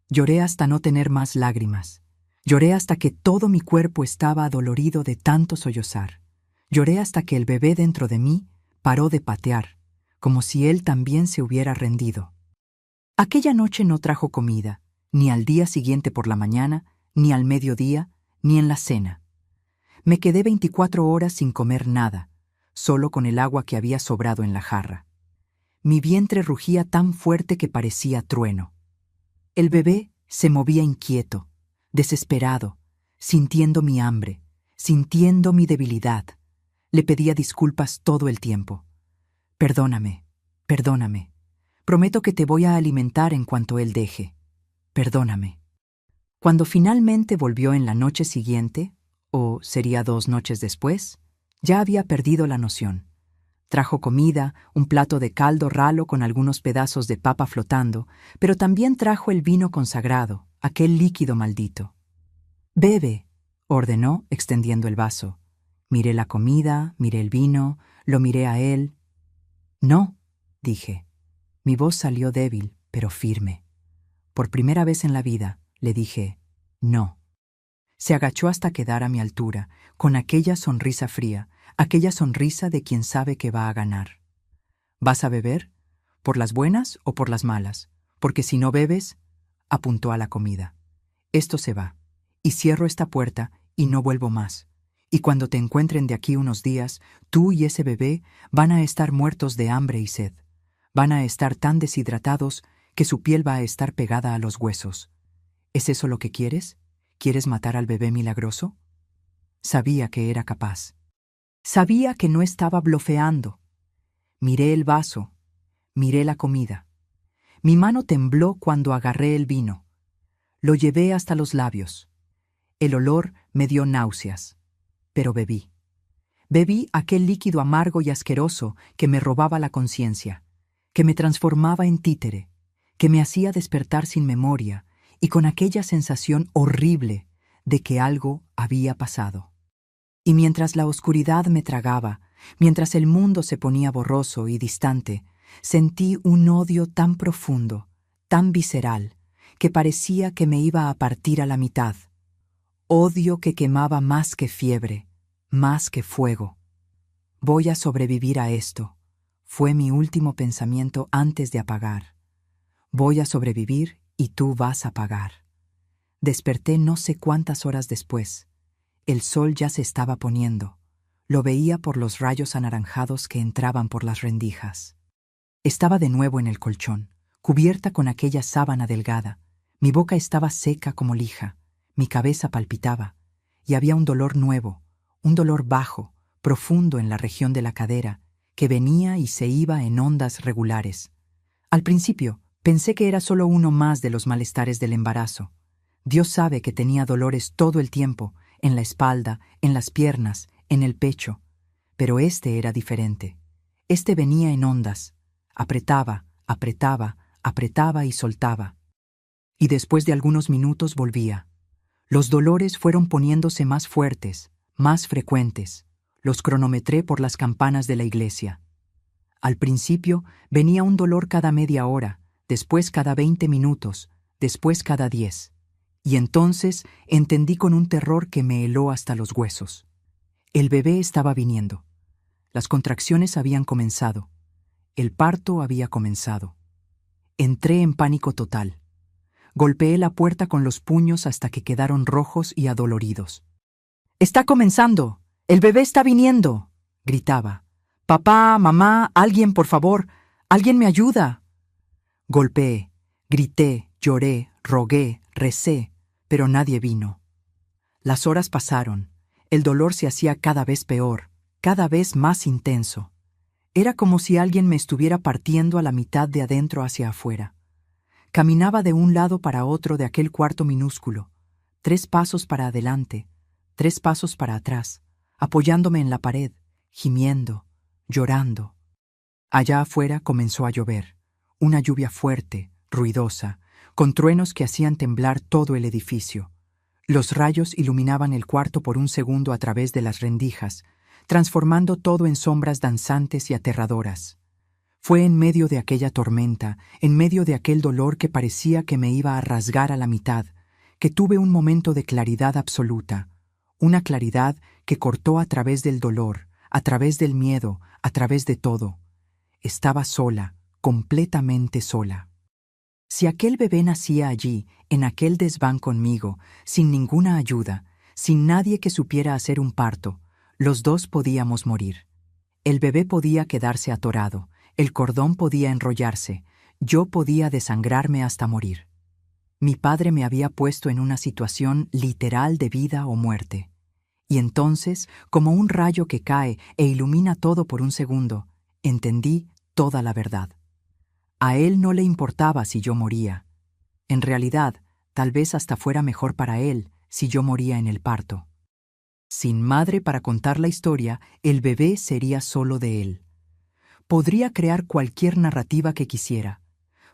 Lloré hasta no tener más lágrimas. Lloré hasta que todo mi cuerpo estaba adolorido de tanto sollozar. Lloré hasta que el bebé dentro de mí paró de patear, como si él también se hubiera rendido. Aquella noche no trajo comida, ni al día siguiente por la mañana, ni al mediodía, ni en la cena. Me quedé 24 horas sin comer nada, solo con el agua que había sobrado en la jarra. Mi vientre rugía tan fuerte que parecía trueno. El bebé se movía inquieto, desesperado, sintiendo mi hambre, sintiendo mi debilidad. Le pedía disculpas todo el tiempo. Perdóname, perdóname. Prometo que te voy a alimentar en cuanto él deje. Perdóname. Cuando finalmente volvió en la noche siguiente, o sería 2 noches después, ya había perdido la noción. Trajo comida, un plato de caldo ralo con algunos pedazos de papa flotando, pero también trajo el vino consagrado, aquel líquido maldito. «Bebe», ordenó, extendiendo el vaso. Miré la comida, miré el vino, lo miré a él. «No», dije. Mi voz salió débil, pero firme. Por primera vez en la vida, le dije, «no». Se agachó hasta quedar a mi altura, con aquella sonrisa fría, aquella sonrisa de quien sabe que va a ganar. «¿Vas a beber? ¿Por las buenas o por las malas? Porque si no bebes», apuntó a la comida, «esto se va, y cierro esta puerta y no vuelvo más. Y cuando te encuentren de aquí unos días, tú y ese bebé van a estar muertos de hambre y sed. Van a estar tan deshidratados que su piel va a estar pegada a los huesos. ¿Es eso lo que quieres? ¿Quieres matar al bebé milagroso?» Sabía que era capaz. Sabía que no estaba blofeando. Miré el vaso, miré la comida. Mi mano tembló cuando agarré el vino. Lo llevé hasta los labios. El olor me dio náuseas, pero bebí. Bebí aquel líquido amargo y asqueroso que me robaba la conciencia, que me transformaba en títere, que me hacía despertar sin memoria y con aquella sensación horrible de que algo había pasado. Y mientras la oscuridad me tragaba, mientras el mundo se ponía borroso y distante, sentí un odio tan profundo, tan visceral, que parecía que me iba a partir a la mitad. Odio que quemaba más que fiebre, más que fuego. «Voy a sobrevivir a esto», fue mi último pensamiento antes de apagar. «Voy a sobrevivir y tú vas a pagar». Desperté no sé cuántas horas después. El sol ya se estaba poniendo. Lo veía por los rayos anaranjados que entraban por las rendijas. Estaba de nuevo en el colchón, cubierta con aquella sábana delgada. Mi boca estaba seca como lija, mi cabeza palpitaba, y había un dolor nuevo, un dolor bajo, profundo en la región de la cadera, que venía y se iba en ondas regulares. Al principio, pensé que era solo uno más de los malestares del embarazo. Dios sabe que tenía dolores todo el tiempo, en la espalda, en las piernas, en el pecho. Pero este era diferente. Este venía en ondas. Apretaba, apretaba, apretaba y soltaba. Y después de algunos minutos volvía. Los dolores fueron poniéndose más fuertes, más frecuentes. Los cronometré por las campanas de la iglesia. Al principio venía un dolor cada media hora, después cada 20 minutos, después cada 10. Y entonces entendí con un terror que me heló hasta los huesos. El bebé estaba viniendo. Las contracciones habían comenzado. El parto había comenzado. Entré en pánico total. Golpeé la puerta con los puños hasta que quedaron rojos y adoloridos. «¡Está comenzando! ¡El bebé está viniendo!», gritaba. «Papá, mamá, alguien, por favor, alguien me ayuda». Golpeé, grité, lloré, rogué, recé, pero nadie vino. Las horas pasaron. El dolor se hacía cada vez peor, cada vez más intenso. Era como si alguien me estuviera partiendo a la mitad de adentro hacia afuera. Caminaba de un lado para otro de aquel cuarto minúsculo, 3 pasos para adelante, 3 pasos para atrás, apoyándome en la pared, gimiendo, llorando. Allá afuera comenzó a llover, una lluvia fuerte, ruidosa, con truenos que hacían temblar todo el edificio. Los rayos iluminaban el cuarto por un segundo a través de las rendijas, transformando todo en sombras danzantes y aterradoras. Fue en medio de aquella tormenta, en medio de aquel dolor que parecía que me iba a rasgar a la mitad, que tuve un momento de claridad absoluta, una claridad que cortó a través del dolor, a través del miedo, a través de todo. Estaba sola, completamente sola. Si aquel bebé nacía allí, en aquel desván conmigo, sin ninguna ayuda, sin nadie que supiera hacer un parto, los dos podíamos morir. El bebé podía quedarse atorado, el cordón podía enrollarse, yo podía desangrarme hasta morir. Mi padre me había puesto en una situación literal de vida o muerte. Y entonces, como un rayo que cae e ilumina todo por un segundo, entendí toda la verdad. A él no le importaba si yo moría. En realidad, tal vez hasta fuera mejor para él si yo moría en el parto. Sin madre para contar la historia, el bebé sería solo de él. Podría crear cualquier narrativa que quisiera.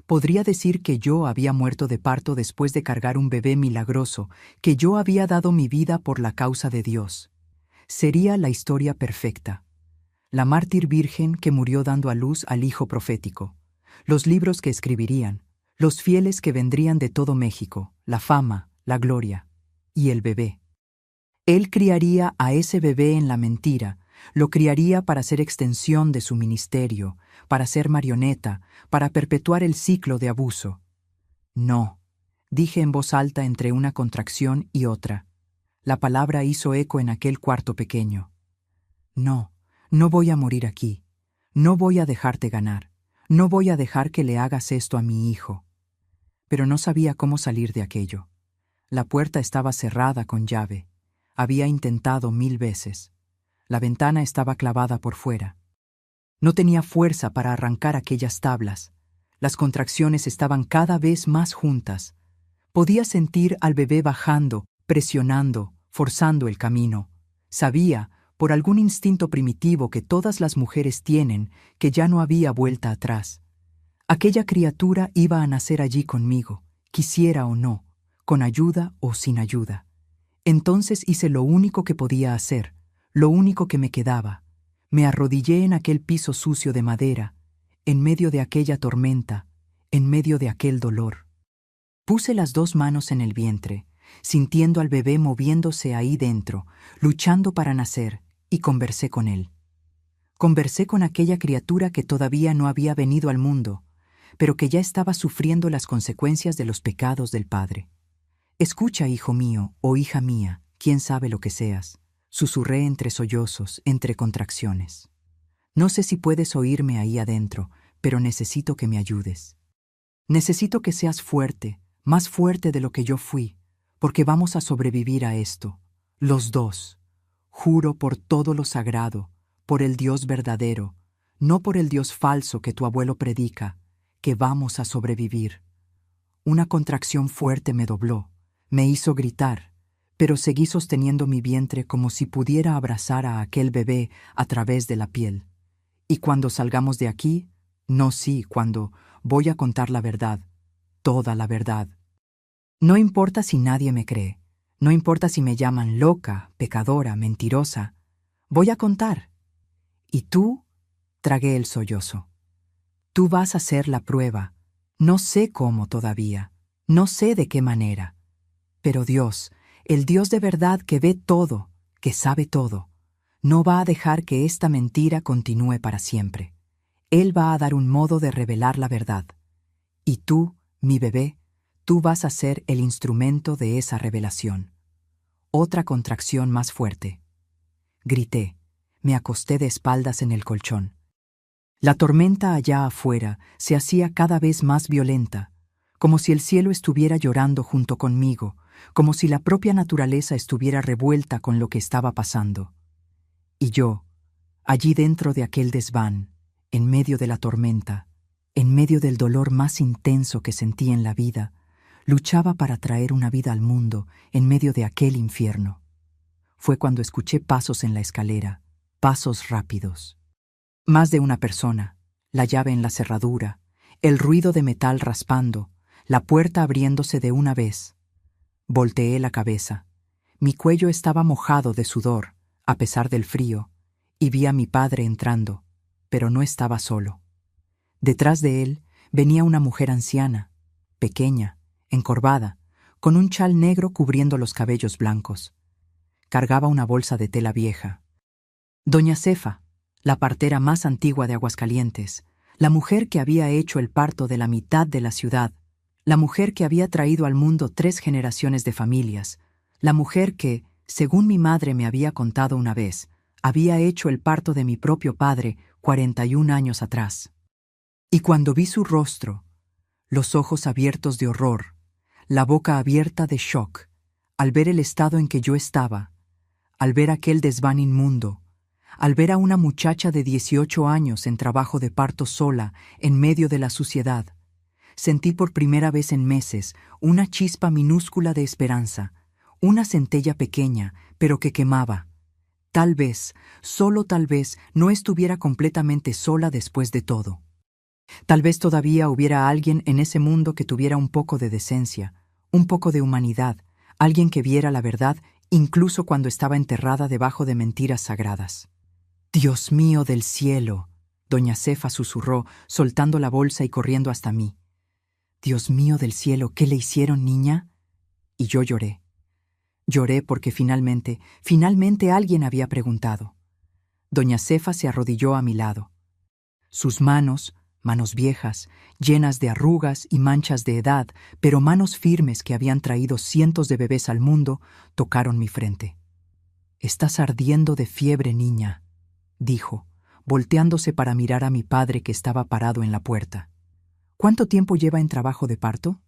Podría decir que yo había muerto de parto después de cargar un bebé milagroso, que yo había dado mi vida por la causa de Dios. Sería la historia perfecta. La mártir virgen que murió dando a luz al hijo profético. Los libros que escribirían. Los fieles que vendrían de todo México. La fama, la gloria. Y el bebé. Él criaría a ese bebé en la mentira. Lo criaría para ser extensión de su ministerio, para ser marioneta, para perpetuar el ciclo de abuso. No, dije en voz alta entre una contracción y otra. La palabra hizo eco en aquel cuarto pequeño. No, no voy a morir aquí. No voy a dejarte ganar. No voy a dejar que le hagas esto a mi hijo. Pero no sabía cómo salir de aquello. La puerta estaba cerrada con llave. Había intentado 1000 veces. La ventana estaba clavada por fuera. No tenía fuerza para arrancar aquellas tablas. Las contracciones estaban cada vez más juntas. Podía sentir al bebé bajando, presionando, forzando el camino. Sabía, por algún instinto primitivo que todas las mujeres tienen, que ya no había vuelta atrás. Aquella criatura iba a nacer allí conmigo, quisiera o no, con ayuda o sin ayuda. Entonces hice lo único que podía hacer, lo único que me quedaba. Me arrodillé en aquel piso sucio de madera, en medio de aquella tormenta, en medio de aquel dolor. Puse las 2 manos en el vientre, sintiendo al bebé moviéndose ahí dentro, luchando para nacer, y conversé con él. Conversé con aquella criatura que todavía no había venido al mundo, pero que ya estaba sufriendo las consecuencias de los pecados del Padre. Escucha, hijo mío, o hija mía, quién sabe lo que seas, susurré entre sollozos, entre contracciones. No sé si puedes oírme ahí adentro, pero necesito que me ayudes. Necesito que seas fuerte, más fuerte de lo que yo fui, porque vamos a sobrevivir a esto, los dos. Juro por todo lo sagrado, por el Dios verdadero, no por el Dios falso que tu abuelo predica, que vamos a sobrevivir. Una contracción fuerte me dobló, me hizo gritar, pero seguí sosteniendo mi vientre como si pudiera abrazar a aquel bebé a través de la piel. Y cuando salgamos de aquí, no sí, cuando voy a contar la verdad, toda la verdad. No importa si nadie me cree, no importa si me llaman loca, pecadora, mentirosa, voy a contar. Y tú, tragué el sollozo. Tú vas a hacer la prueba. No sé cómo todavía, no sé de qué manera. Pero Dios, el Dios de verdad que ve todo, que sabe todo, no va a dejar que esta mentira continúe para siempre. Él va a dar un modo de revelar la verdad. Y tú, mi bebé, tú vas a ser el instrumento de esa revelación. Otra contracción más fuerte. Grité, me acosté de espaldas en el colchón. La tormenta allá afuera se hacía cada vez más violenta, como si el cielo estuviera llorando junto conmigo, como si la propia naturaleza estuviera revuelta con lo que estaba pasando. Y yo, allí dentro de aquel desván, en medio de la tormenta, en medio del dolor más intenso que sentí en la vida, luchaba para traer una vida al mundo en medio de aquel infierno. Fue cuando escuché pasos en la escalera, pasos rápidos. Más de una persona, la llave en la cerradura, el ruido de metal raspando, la puerta abriéndose de una vez. Volteé la cabeza. Mi cuello estaba mojado de sudor, a pesar del frío, y vi a mi padre entrando, pero no estaba solo. Detrás de él venía una mujer anciana, pequeña, encorvada, con un chal negro cubriendo los cabellos blancos. Cargaba una bolsa de tela vieja. Doña Cefa, la partera más antigua de Aguascalientes, la mujer que había hecho el parto de la mitad de la ciudad, la mujer que había traído al mundo 3 generaciones de familias, la mujer que, según mi madre me había contado una vez, había hecho el parto de mi propio padre 41 años atrás. Y cuando vi su rostro, los ojos abiertos de horror, la boca abierta de shock, al ver el estado en que yo estaba, al ver aquel desván inmundo, al ver a una muchacha de 18 años en trabajo de parto sola en medio de la suciedad, sentí por primera vez en meses una chispa minúscula de esperanza, una centella pequeña, pero que quemaba. Tal vez, solo tal vez, no estuviera completamente sola después de todo. Tal vez todavía hubiera alguien en ese mundo que tuviera un poco de decencia, un poco de humanidad, alguien que viera la verdad incluso cuando estaba enterrada debajo de mentiras sagradas. «Dios mío del cielo», doña Cefa susurró, soltando la bolsa y corriendo hasta mí. «Dios mío del cielo, ¿qué le hicieron, niña?» Y yo lloré. Lloré porque finalmente alguien había preguntado. Doña Cefa se arrodilló a mi lado. Sus manos viejas, llenas de arrugas y manchas de edad, pero manos firmes que habían traído cientos de bebés al mundo, tocaron mi frente. «Estás ardiendo de fiebre, niña», dijo, volteándose para mirar a mi padre que estaba parado en la puerta. «¿Cuánto tiempo lleva en trabajo de parto?»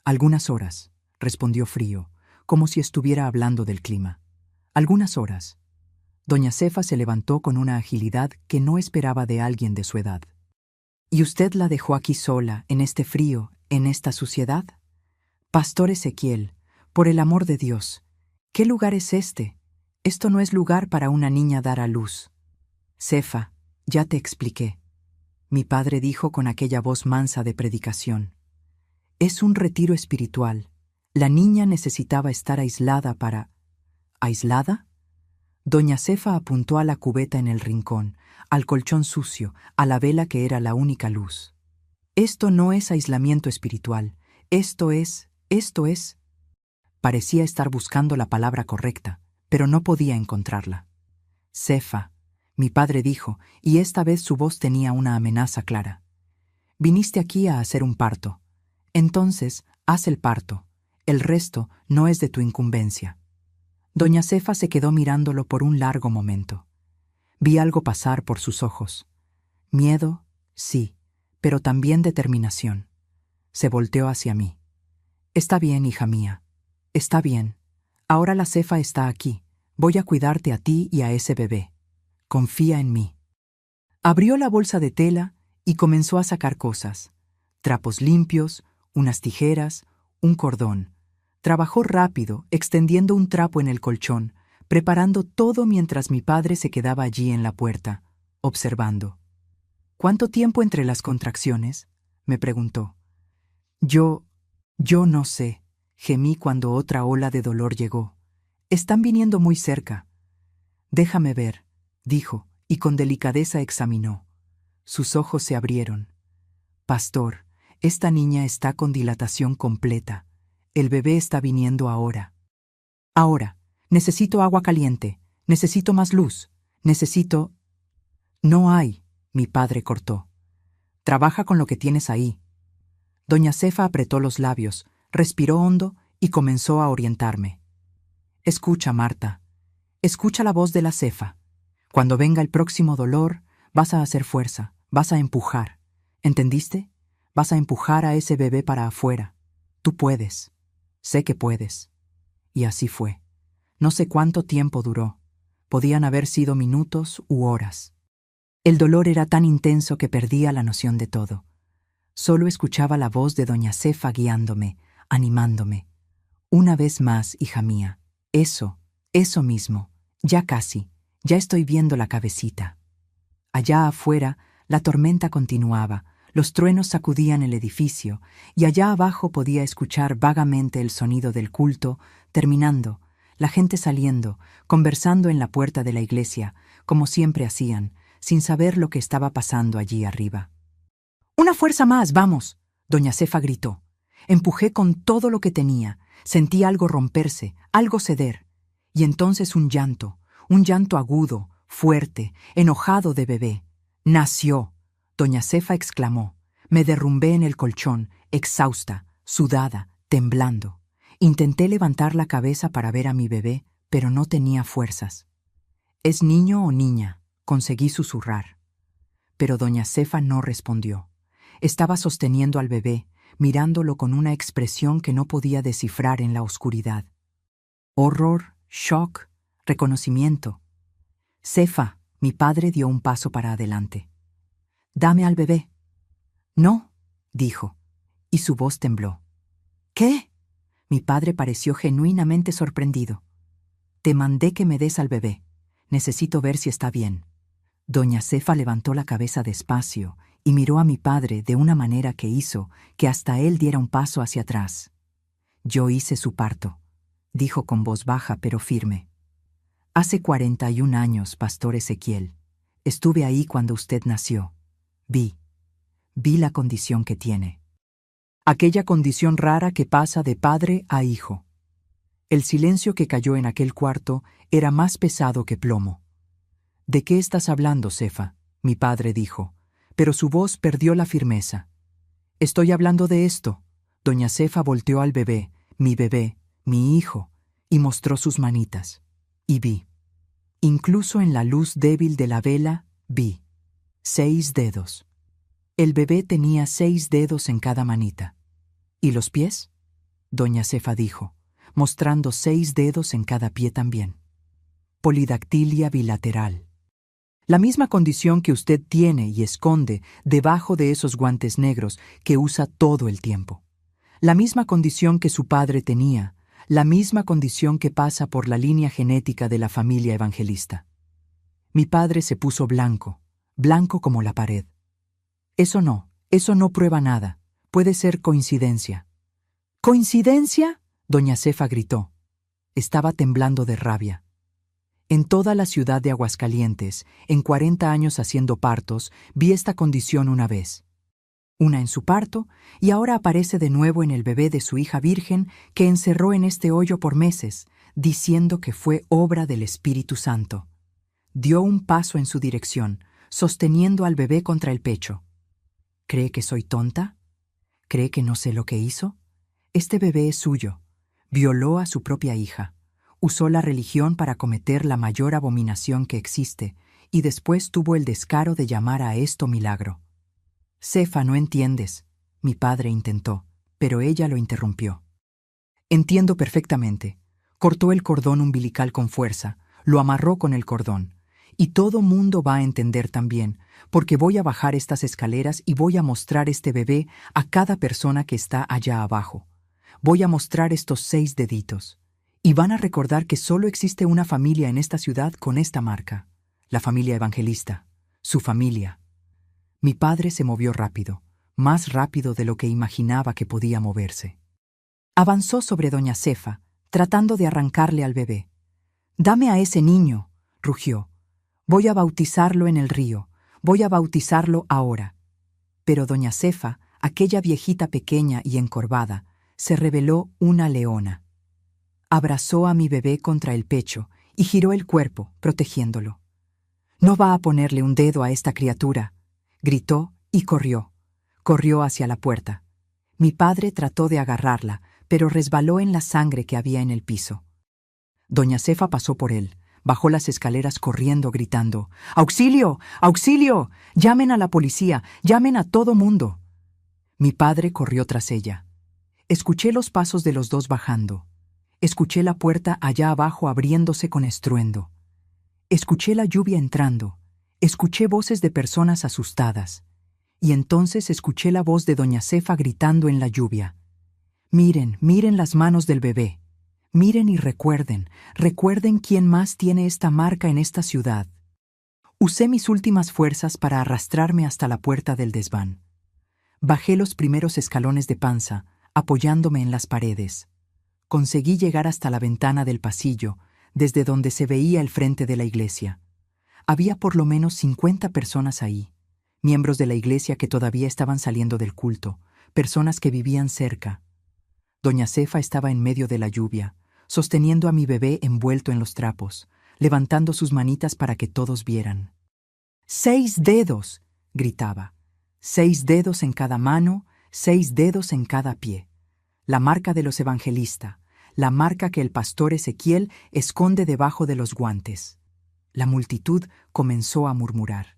«Algunas horas», respondió frío, como si estuviera hablando del clima. «Algunas horas». Doña Cefa se levantó con una agilidad que no esperaba de alguien de su edad. «¿Y usted la dejó aquí sola, en este frío, en esta suciedad? Pastor Ezequiel, por el amor de Dios, ¿qué lugar es este? Esto no es lugar para una niña dar a luz». «Cefa, ya te expliqué», mi padre dijo con aquella voz mansa de predicación. «Es un retiro espiritual. La niña necesitaba estar aislada para...» «¿Aislada?» Doña Cefa apuntó a la cubeta en el rincón, al colchón sucio, a la vela que era la única luz. «Esto no es aislamiento espiritual. Esto es... Parecía estar buscando la palabra correcta, pero no podía encontrarla. «Cefa», mi padre dijo, y esta vez su voz tenía una amenaza clara. «Viniste aquí a hacer un parto. Entonces, haz el parto. El resto no es de tu incumbencia». Doña Cefa se quedó mirándolo por un largo momento. Vi algo pasar por sus ojos. Miedo, sí, pero también determinación. Se volteó hacia mí. «Está bien, hija mía. Está bien. Ahora la Cefa está aquí. Voy a cuidarte a ti y a ese bebé. Confía en mí». Abrió la bolsa de tela y comenzó a sacar cosas. Trapos limpios, unas tijeras, un cordón. Trabajó rápido, extendiendo un trapo en el colchón, preparando todo mientras mi padre se quedaba allí en la puerta, observando. «¿Cuánto tiempo entre las contracciones?», me preguntó. Yo no sé», gemí cuando otra ola de dolor llegó. «Están viniendo muy cerca». «Déjame ver», dijo, y con delicadeza examinó. Sus ojos se abrieron. «Pastor, esta niña está con dilatación completa. El bebé está viniendo ahora. Ahora, necesito agua caliente, necesito más luz, necesito...» «No hay», mi padre cortó. «Trabaja con lo que tienes ahí». Doña Cefa apretó los labios, respiró hondo y comenzó a orientarme. «Escucha, Marta. Escucha la voz de la Cefa. Cuando venga el próximo dolor, vas a hacer fuerza, vas a empujar. ¿Entendiste? Vas a empujar a ese bebé para afuera. Tú puedes. Sé que puedes». Y así fue. No sé cuánto tiempo duró. Podían haber sido minutos u horas. El dolor era tan intenso que perdía la noción de todo. Solo escuchaba la voz de doña Cefa guiándome, animándome. «Una vez más, hija mía. Eso mismo. Ya casi. Ya estoy viendo la cabecita». Allá afuera, la tormenta continuaba, los truenos sacudían el edificio, y allá abajo podía escuchar vagamente el sonido del culto, terminando, la gente saliendo, conversando en la puerta de la iglesia, como siempre hacían, sin saber lo que estaba pasando allí arriba. «Una fuerza más, vamos», doña Cefa gritó. Empujé con todo lo que tenía, sentí algo romperse, algo ceder, y entonces un llanto agudo, fuerte, enojado de bebé. «Nació», doña Cefa exclamó. Me derrumbé en el colchón, exhausta, sudada, temblando. Intenté levantar la cabeza para ver a mi bebé, pero no tenía fuerzas. «¿Es niño o niña?», conseguí susurrar. Pero doña Cefa no respondió. Estaba sosteniendo al bebé, mirándolo con una expresión que no podía descifrar en la oscuridad. Horror, shock, reconocimiento. Cefa, mi padre dio un paso para adelante. «Dame al bebé». «No», dijo, y su voz tembló. «¿Qué?». Mi padre pareció genuinamente sorprendido. «Te mandé que me des al bebé. Necesito ver si está bien». Doña Cefa levantó la cabeza despacio y miró a mi padre de una manera que hizo que hasta él diera un paso hacia atrás. «Yo hice su parto», dijo con voz baja pero firme. «Hace 41 años, Pastor Ezequiel. Estuve ahí cuando usted nació. Vi la condición que tiene. Aquella condición rara que pasa de padre a hijo». El silencio que cayó en aquel cuarto era más pesado que plomo. «¿De qué estás hablando, Cefa?», mi padre dijo, pero su voz perdió la firmeza. «Estoy hablando de esto». Doña Cefa volteó al bebé, mi hijo, y mostró sus manitas. Y vi. Incluso en la luz débil de la vela, vi 6 dedos. El bebé tenía 6 dedos en cada manita. «¿Y los pies?», Doña Cefa dijo, mostrando 6 dedos en cada pie también. «Polidactilia bilateral. La misma condición que usted tiene y esconde debajo de esos guantes negros que usa todo el tiempo. La misma condición que su padre tenía, la misma condición que pasa por la línea genética de la familia evangelista». Mi padre se puso blanco como la pared. Eso no prueba nada. Puede ser coincidencia». «¿Coincidencia?», Doña Cefa gritó. Estaba temblando de rabia. «En toda la ciudad de Aguascalientes, en 40 años haciendo partos, vi esta condición una vez. Una en su parto, y ahora aparece de nuevo en el bebé de su hija virgen que encerró en este hoyo por meses, diciendo que fue obra del Espíritu Santo». Dio un paso en su dirección, sosteniendo al bebé contra el pecho. «¿Cree que soy tonta? ¿Cree que no sé lo que hizo? Este bebé es suyo. Violó a su propia hija. Usó la religión para cometer la mayor abominación que existe, y después tuvo el descaro de llamar a esto milagro». «Cefa, no entiendes», mi padre intentó, pero ella lo interrumpió. «Entiendo perfectamente». Cortó el cordón umbilical con fuerza, lo amarró con el cordón. «Y todo mundo va a entender también, porque voy a bajar estas escaleras y voy a mostrar este bebé a cada persona que está allá abajo. Voy a mostrar estos 6 deditos. Y van a recordar que solo existe una familia en esta ciudad con esta marca. La familia evangelista. Su familia». Mi padre se movió rápido, más rápido de lo que imaginaba que podía moverse. Avanzó sobre Doña Cefa, tratando de arrancarle al bebé. «Dame a ese niño», rugió. «Voy a bautizarlo en el río. Voy a bautizarlo ahora». Pero Doña Cefa, aquella viejita pequeña y encorvada, se reveló una leona. Abrazó a mi bebé contra el pecho y giró el cuerpo, protegiéndolo. «No va a ponerle un dedo a esta criatura», gritó y corrió. Corrió hacia la puerta. Mi padre trató de agarrarla, pero resbaló en la sangre que había en el piso. Doña Cefa pasó por él, bajó las escaleras corriendo, gritando: «¡Auxilio! ¡Auxilio! ¡Llamen a la policía! ¡Llamen a todo mundo!». Mi padre corrió tras ella. Escuché los pasos de los dos bajando. Escuché la puerta allá abajo abriéndose con estruendo. Escuché la lluvia entrando. Escuché voces de personas asustadas. Y entonces escuché la voz de Doña Cefa gritando en la lluvia: «Miren, miren las manos del bebé. Miren y recuerden quién más tiene esta marca en esta ciudad». Usé mis últimas fuerzas para arrastrarme hasta la puerta del desván. Bajé los primeros escalones de panza, apoyándome en las paredes. Conseguí llegar hasta la ventana del pasillo, desde donde se veía el frente de la iglesia. Había por lo menos 50 personas ahí, miembros de la iglesia que todavía estaban saliendo del culto, personas que vivían cerca. Doña Cefa estaba en medio de la lluvia, sosteniendo a mi bebé envuelto en los trapos, levantando sus manitas para que todos vieran. «¡6 dedos!», gritaba. 6 dedos en cada mano, 6 dedos en cada pie. La marca de los evangelistas, la marca que el pastor Ezequiel esconde debajo de los guantes. La multitud comenzó a murmurar.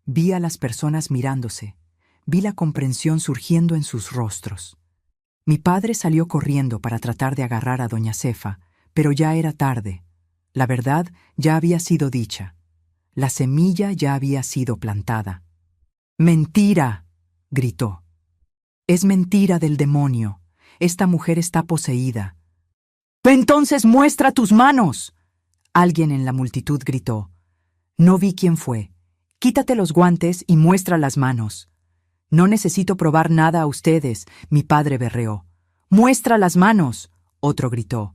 Vi a las personas mirándose, vi la comprensión surgiendo en sus rostros. Mi padre salió corriendo para tratar de agarrar a Doña Cefa, pero ya era tarde. La verdad ya había sido dicha. La semilla ya había sido plantada. ¡Mentira!, gritó. Es mentira del demonio. Esta mujer está poseída. ¡Entonces muestra tus manos!, alguien en la multitud gritó. No vi quién fue. Quítate los guantes y muestra las manos. No necesito probar nada a ustedes, mi padre berreó. ¡Muestra las manos!, otro gritó.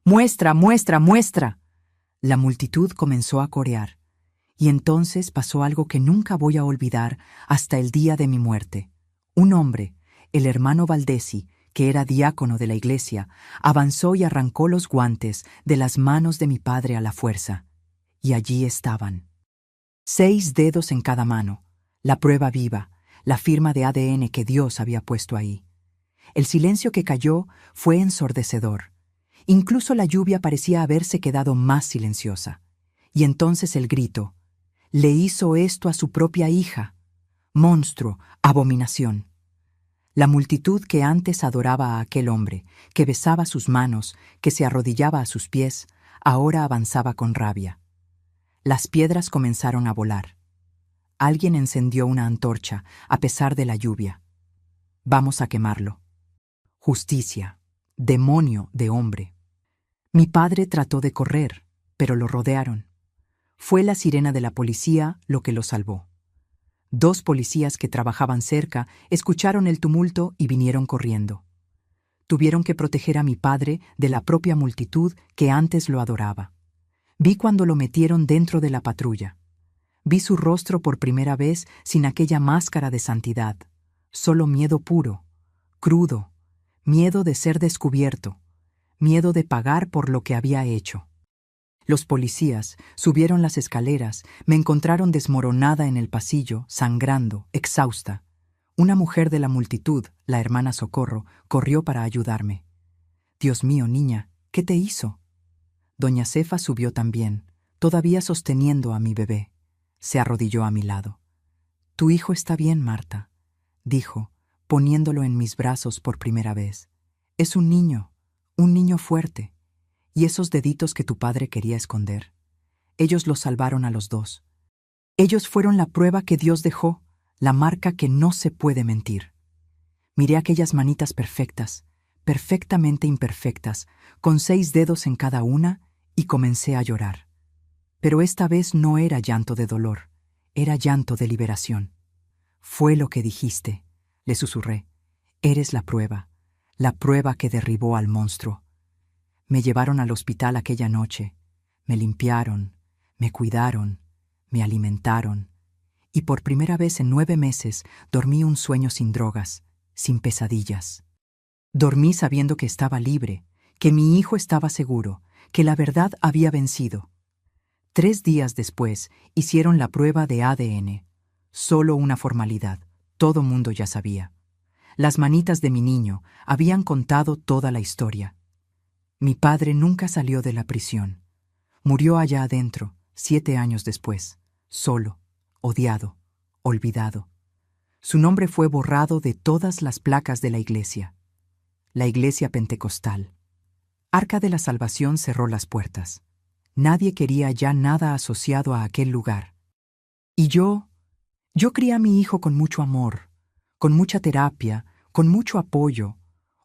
¡Muestra, muestra, muestra! La multitud comenzó a corear. Y entonces pasó algo que nunca voy a olvidar hasta el día de mi muerte. Un hombre, el hermano Valdesi, que era diácono de la iglesia, avanzó y arrancó los guantes de las manos de mi padre a la fuerza. Y allí estaban. 6 dedos en cada mano, la prueba viva, la firma de ADN que Dios había puesto ahí. El silencio que cayó fue ensordecedor. Incluso la lluvia parecía haberse quedado más silenciosa. Y entonces el grito: le hizo esto a su propia hija. Monstruo, abominación. La multitud que antes adoraba a aquel hombre, que besaba sus manos, que se arrodillaba a sus pies, ahora avanzaba con rabia. Las piedras comenzaron a volar. Alguien encendió una antorcha, a pesar de la lluvia. Vamos a quemarlo. Justicia, demonio de hombre. Mi padre trató de correr, pero lo rodearon. Fue la sirena de la policía lo que lo salvó. 2 policías que trabajaban cerca escucharon el tumulto y vinieron corriendo. Tuvieron que proteger a mi padre de la propia multitud que antes lo adoraba. Vi cuando lo metieron dentro de la patrulla. Vi su rostro por primera vez sin aquella máscara de santidad. Solo miedo puro, crudo, miedo de ser descubierto, miedo de pagar por lo que había hecho. Los policías subieron las escaleras, me encontraron desmoronada en el pasillo, sangrando, exhausta. Una mujer de la multitud, la hermana Socorro, corrió para ayudarme. Dios mío, niña, ¿qué te hizo? Doña Cefa subió también, todavía sosteniendo a mi bebé. Se arrodilló a mi lado. Tu hijo está bien, Marta, dijo, poniéndolo en mis brazos por primera vez. Es un niño fuerte. Y esos deditos que tu padre quería esconder. Ellos los salvaron a los 2. Ellos fueron la prueba que Dios dejó, la marca que no se puede mentir. Miré aquellas manitas perfectas, perfectamente imperfectas, con 6 dedos en cada una, y comencé a llorar. Pero esta vez no era llanto de dolor, era llanto de liberación. Fue lo que dijiste, le susurré. Eres la prueba que derribó al monstruo. Me llevaron al hospital aquella noche, me limpiaron, me cuidaron, me alimentaron, y por primera vez en 9 meses dormí un sueño sin drogas, sin pesadillas. Dormí sabiendo que estaba libre, que mi hijo estaba seguro, que la verdad había vencido. 3 días después hicieron la prueba de ADN. Solo una formalidad, todo mundo ya sabía. Las manitas de mi niño habían contado toda la historia. Mi padre nunca salió de la prisión. Murió allá adentro, 7 años después, solo, odiado, olvidado. Su nombre fue borrado de todas las placas de la iglesia pentecostal. Arca de la Salvación cerró las puertas. Nadie quería ya nada asociado a aquel lugar. Y yo crié a mi hijo con mucho amor, con mucha terapia, con mucho apoyo.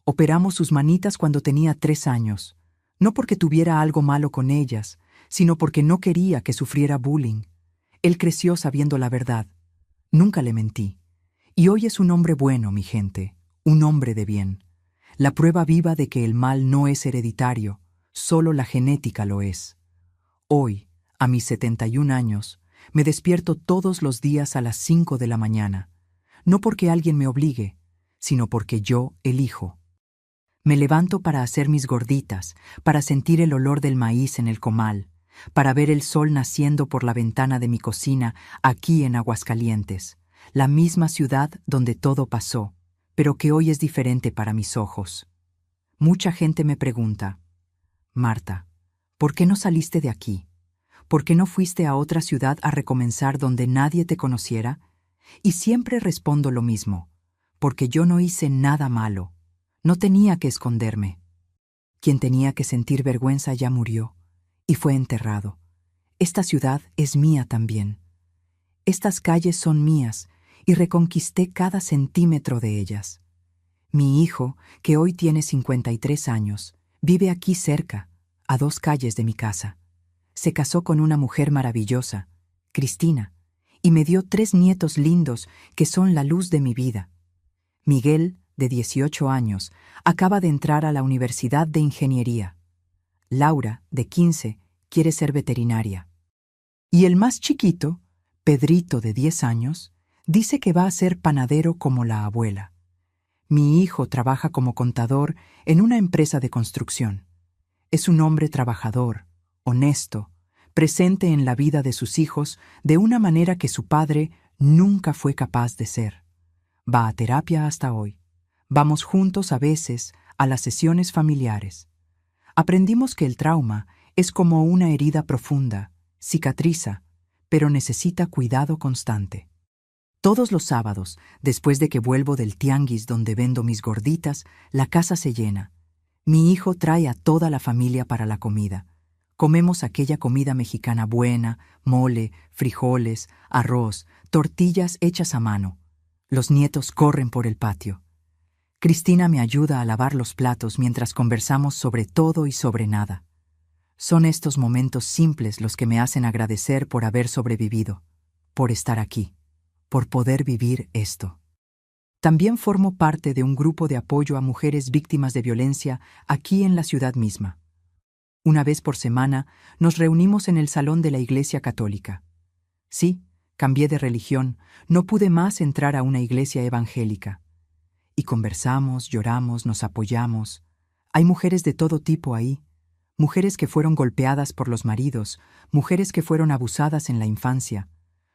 Operamos sus manitas cuando tenía 3 años, no porque tuviera algo malo con ellas, sino porque no quería que sufriera bullying. Él creció sabiendo la verdad. Nunca le mentí. Y hoy es un hombre bueno, mi gente, un hombre de bien. La prueba viva de que el mal no es hereditario, solo la genética lo es. Hoy, a mis 71 años, me despierto todos los días a las 5 de la mañana, no porque alguien me obligue, sino porque yo elijo. Me levanto para hacer mis gorditas, para sentir el olor del maíz en el comal, para ver el sol naciendo por la ventana de mi cocina aquí en Aguascalientes, la misma ciudad donde todo pasó, pero que hoy es diferente para mis ojos. Mucha gente me pregunta: Marta, ¿por qué no saliste de aquí? ¿Por qué no fuiste a otra ciudad a recomenzar donde nadie te conociera? Y siempre respondo lo mismo: porque yo no hice nada malo. No tenía que esconderme. Quien tenía que sentir vergüenza ya murió, y fue enterrado. Esta ciudad es mía también. Estas calles son mías y reconquisté cada centímetro de ellas. Mi hijo, que hoy tiene 53 años, vive aquí cerca, a 2 calles de mi casa. Se casó con una mujer maravillosa, Cristina, y me dio 3 nietos lindos que son la luz de mi vida. Miguel, de 18 años, acaba de entrar a la Universidad de Ingeniería. Laura, de 15, quiere ser veterinaria. Y el más chiquito, Pedrito, de 10 años, dice que va a ser panadero como la abuela. Mi hijo trabaja como contador en una empresa de construcción. Es un hombre trabajador, honesto, presente en la vida de sus hijos de una manera que su padre nunca fue capaz de ser. Va a terapia hasta hoy. Vamos juntos a veces a las sesiones familiares. Aprendimos que el trauma es como una herida profunda, cicatriza, pero necesita cuidado constante. Todos los sábados, después de que vuelvo del tianguis donde vendo mis gorditas, la casa se llena. Mi hijo trae a toda la familia para la comida. Comemos aquella comida mexicana buena, mole, frijoles, arroz, tortillas hechas a mano. Los nietos corren por el patio. Cristina me ayuda a lavar los platos mientras conversamos sobre todo y sobre nada. Son estos momentos simples los que me hacen agradecer por haber sobrevivido, por estar aquí, por poder vivir esto. También formo parte de un grupo de apoyo a mujeres víctimas de violencia aquí en la ciudad misma. Una vez por semana nos reunimos en el salón de la Iglesia Católica. Sí, cambié de religión, no pude más entrar a una iglesia evangélica. Y conversamos, lloramos, nos apoyamos. Hay mujeres de todo tipo ahí. Mujeres que fueron golpeadas por los maridos, mujeres que fueron abusadas en la infancia,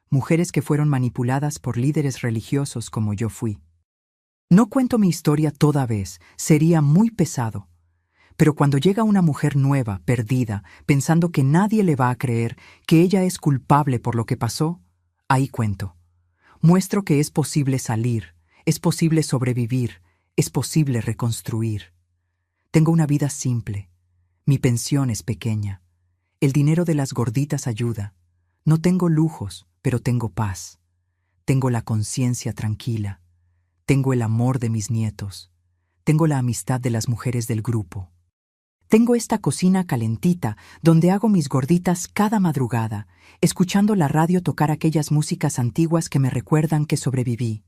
mujeres que fueron manipuladas por líderes religiosos como yo fui. No cuento mi historia toda vez, sería muy pesado. Pero cuando llega una mujer nueva, perdida, pensando que nadie le va a creer, que ella es culpable por lo que pasó, ahí cuento. Muestro que es posible salir, es posible sobrevivir, es posible reconstruir. Tengo una vida simple. Mi pensión es pequeña. El dinero de las gorditas ayuda. No tengo lujos, pero tengo paz. Tengo la conciencia tranquila. Tengo el amor de mis nietos. Tengo la amistad de las mujeres del grupo. Tengo esta cocina calentita donde hago mis gorditas cada madrugada, escuchando la radio tocar aquellas músicas antiguas que me recuerdan que sobreviví.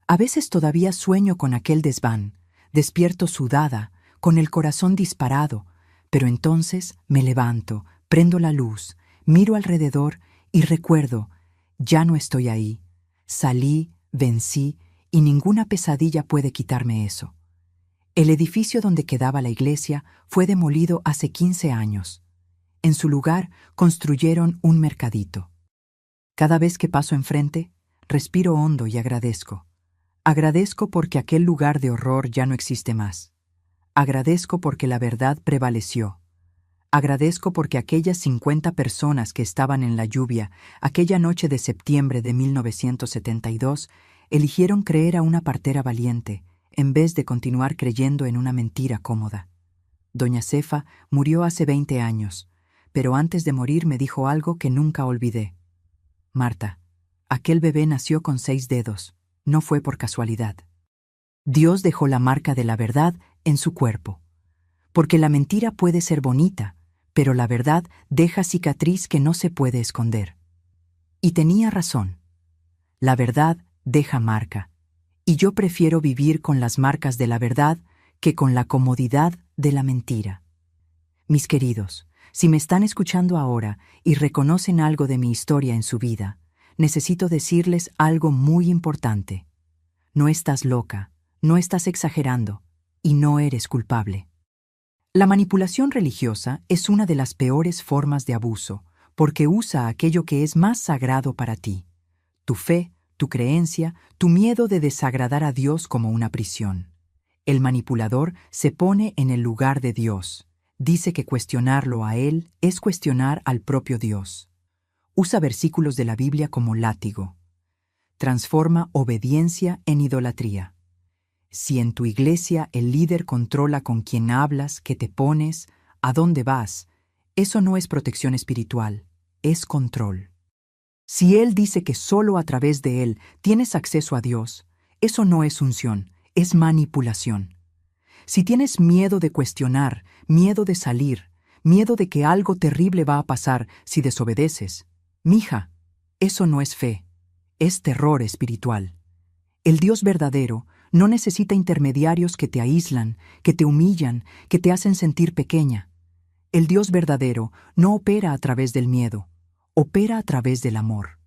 A veces todavía sueño con aquel desván, despierto sudada, con el corazón disparado, pero entonces me levanto, prendo la luz, miro alrededor y recuerdo, ya no estoy ahí. Salí, vencí y ninguna pesadilla puede quitarme eso. El edificio donde quedaba la iglesia fue demolido hace 15 años. En su lugar construyeron un mercadito. Cada vez que paso enfrente, respiro hondo y agradezco. Agradezco porque aquel lugar de horror ya no existe más. Agradezco porque la verdad prevaleció. Agradezco porque aquellas 50 personas que estaban en la lluvia aquella noche de septiembre de 1972 eligieron creer a una partera valiente, en vez de continuar creyendo en una mentira cómoda. Doña Cefa murió hace 20 años, pero antes de morir me dijo algo que nunca olvidé. Marta, aquel bebé nació con 6 dedos, no fue por casualidad. Dios dejó la marca de la verdad en su cuerpo. Porque la mentira puede ser bonita, pero la verdad deja cicatriz que no se puede esconder. Y tenía razón. La verdad deja marca. Y yo prefiero vivir con las marcas de la verdad que con la comodidad de la mentira. Mis queridos, si me están escuchando ahora y reconocen algo de mi historia en su vida, necesito decirles algo muy importante. No estás loca, no estás exagerando, y no eres culpable. La manipulación religiosa es una de las peores formas de abuso, porque usa aquello que es más sagrado para ti, tu fe, tu creencia, tu miedo de desagradar a Dios como una prisión. El manipulador se pone en el lugar de Dios. Dice que cuestionarlo a Él es cuestionar al propio Dios. Usa versículos de la Biblia como látigo. Transforma obediencia en idolatría. Si en tu iglesia el líder controla con quién hablas, qué te pones, a dónde vas, Eso no es protección espiritual, es control. Si Él dice que solo a través de Él tienes acceso a Dios, eso no es unción, es manipulación. Si tienes miedo de cuestionar, miedo de salir, miedo de que algo terrible va a pasar si desobedeces, mija, eso no es fe, es terror espiritual. El Dios verdadero no necesita intermediarios que te aíslan, que te humillan, que te hacen sentir pequeña. El Dios verdadero no opera a través del miedo, opera a través del amor.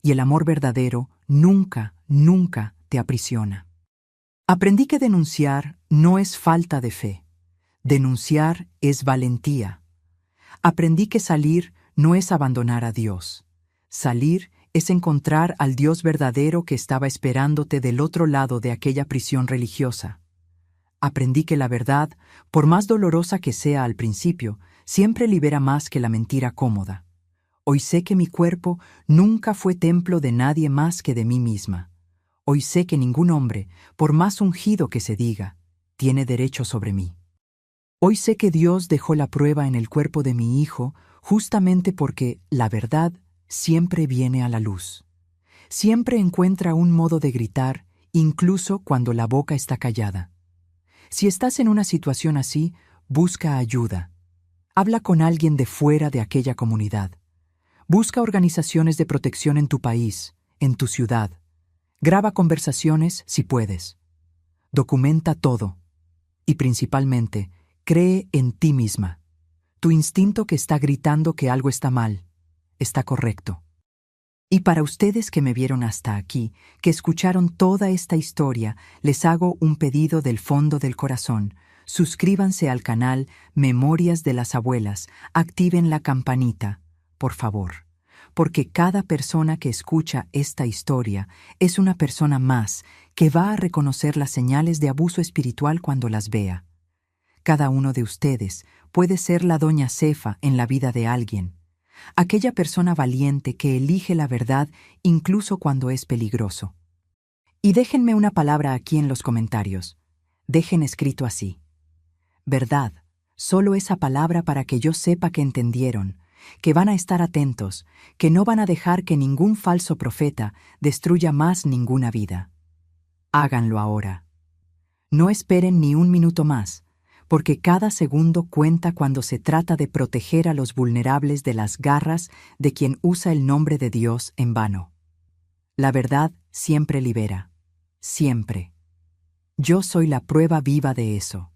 Y el amor verdadero nunca, nunca te aprisiona. Aprendí que denunciar no es falta de fe. Denunciar es valentía. Aprendí que salir no es abandonar a Dios. Salir es encontrar al Dios verdadero que estaba esperándote del otro lado de aquella prisión religiosa. Aprendí que la verdad, por más dolorosa que sea al principio, siempre libera más que la mentira cómoda. Hoy sé que mi cuerpo nunca fue templo de nadie más que de mí misma. Hoy sé que ningún hombre, por más ungido que se diga, tiene derecho sobre mí. Hoy sé que Dios dejó la prueba en el cuerpo de mi hijo justamente porque la verdad siempre viene a la luz. Siempre encuentra un modo de gritar, incluso cuando la boca está callada. Si estás en una situación así, busca ayuda. Habla con alguien de fuera de aquella comunidad. Busca organizaciones de protección en tu país, en tu ciudad. Graba conversaciones si puedes. Documenta todo. Y principalmente, cree en ti misma. Tu instinto que está gritando que algo está mal, está correcto. Y para ustedes que me vieron hasta aquí, que escucharon toda esta historia, les hago un pedido del fondo del corazón. Suscríbanse al canal Memorias de las Abuelas, activen la campanita, por favor. Porque cada persona que escucha esta historia es una persona más que va a reconocer las señales de abuso espiritual cuando las vea. Cada uno de ustedes puede ser la doña Cefa en la vida de alguien, aquella persona valiente que elige la verdad incluso cuando es peligroso. Y déjenme una palabra aquí en los comentarios. Dejen escrito así: verdad, solo esa palabra para que yo sepa que entendieron, que van a estar atentos, que no van a dejar que ningún falso profeta destruya más ninguna vida. Háganlo ahora. No esperen ni un minuto más, porque cada segundo cuenta cuando se trata de proteger a los vulnerables de las garras de quien usa el nombre de Dios en vano. La verdad siempre libera. Siempre. Yo soy la prueba viva de eso.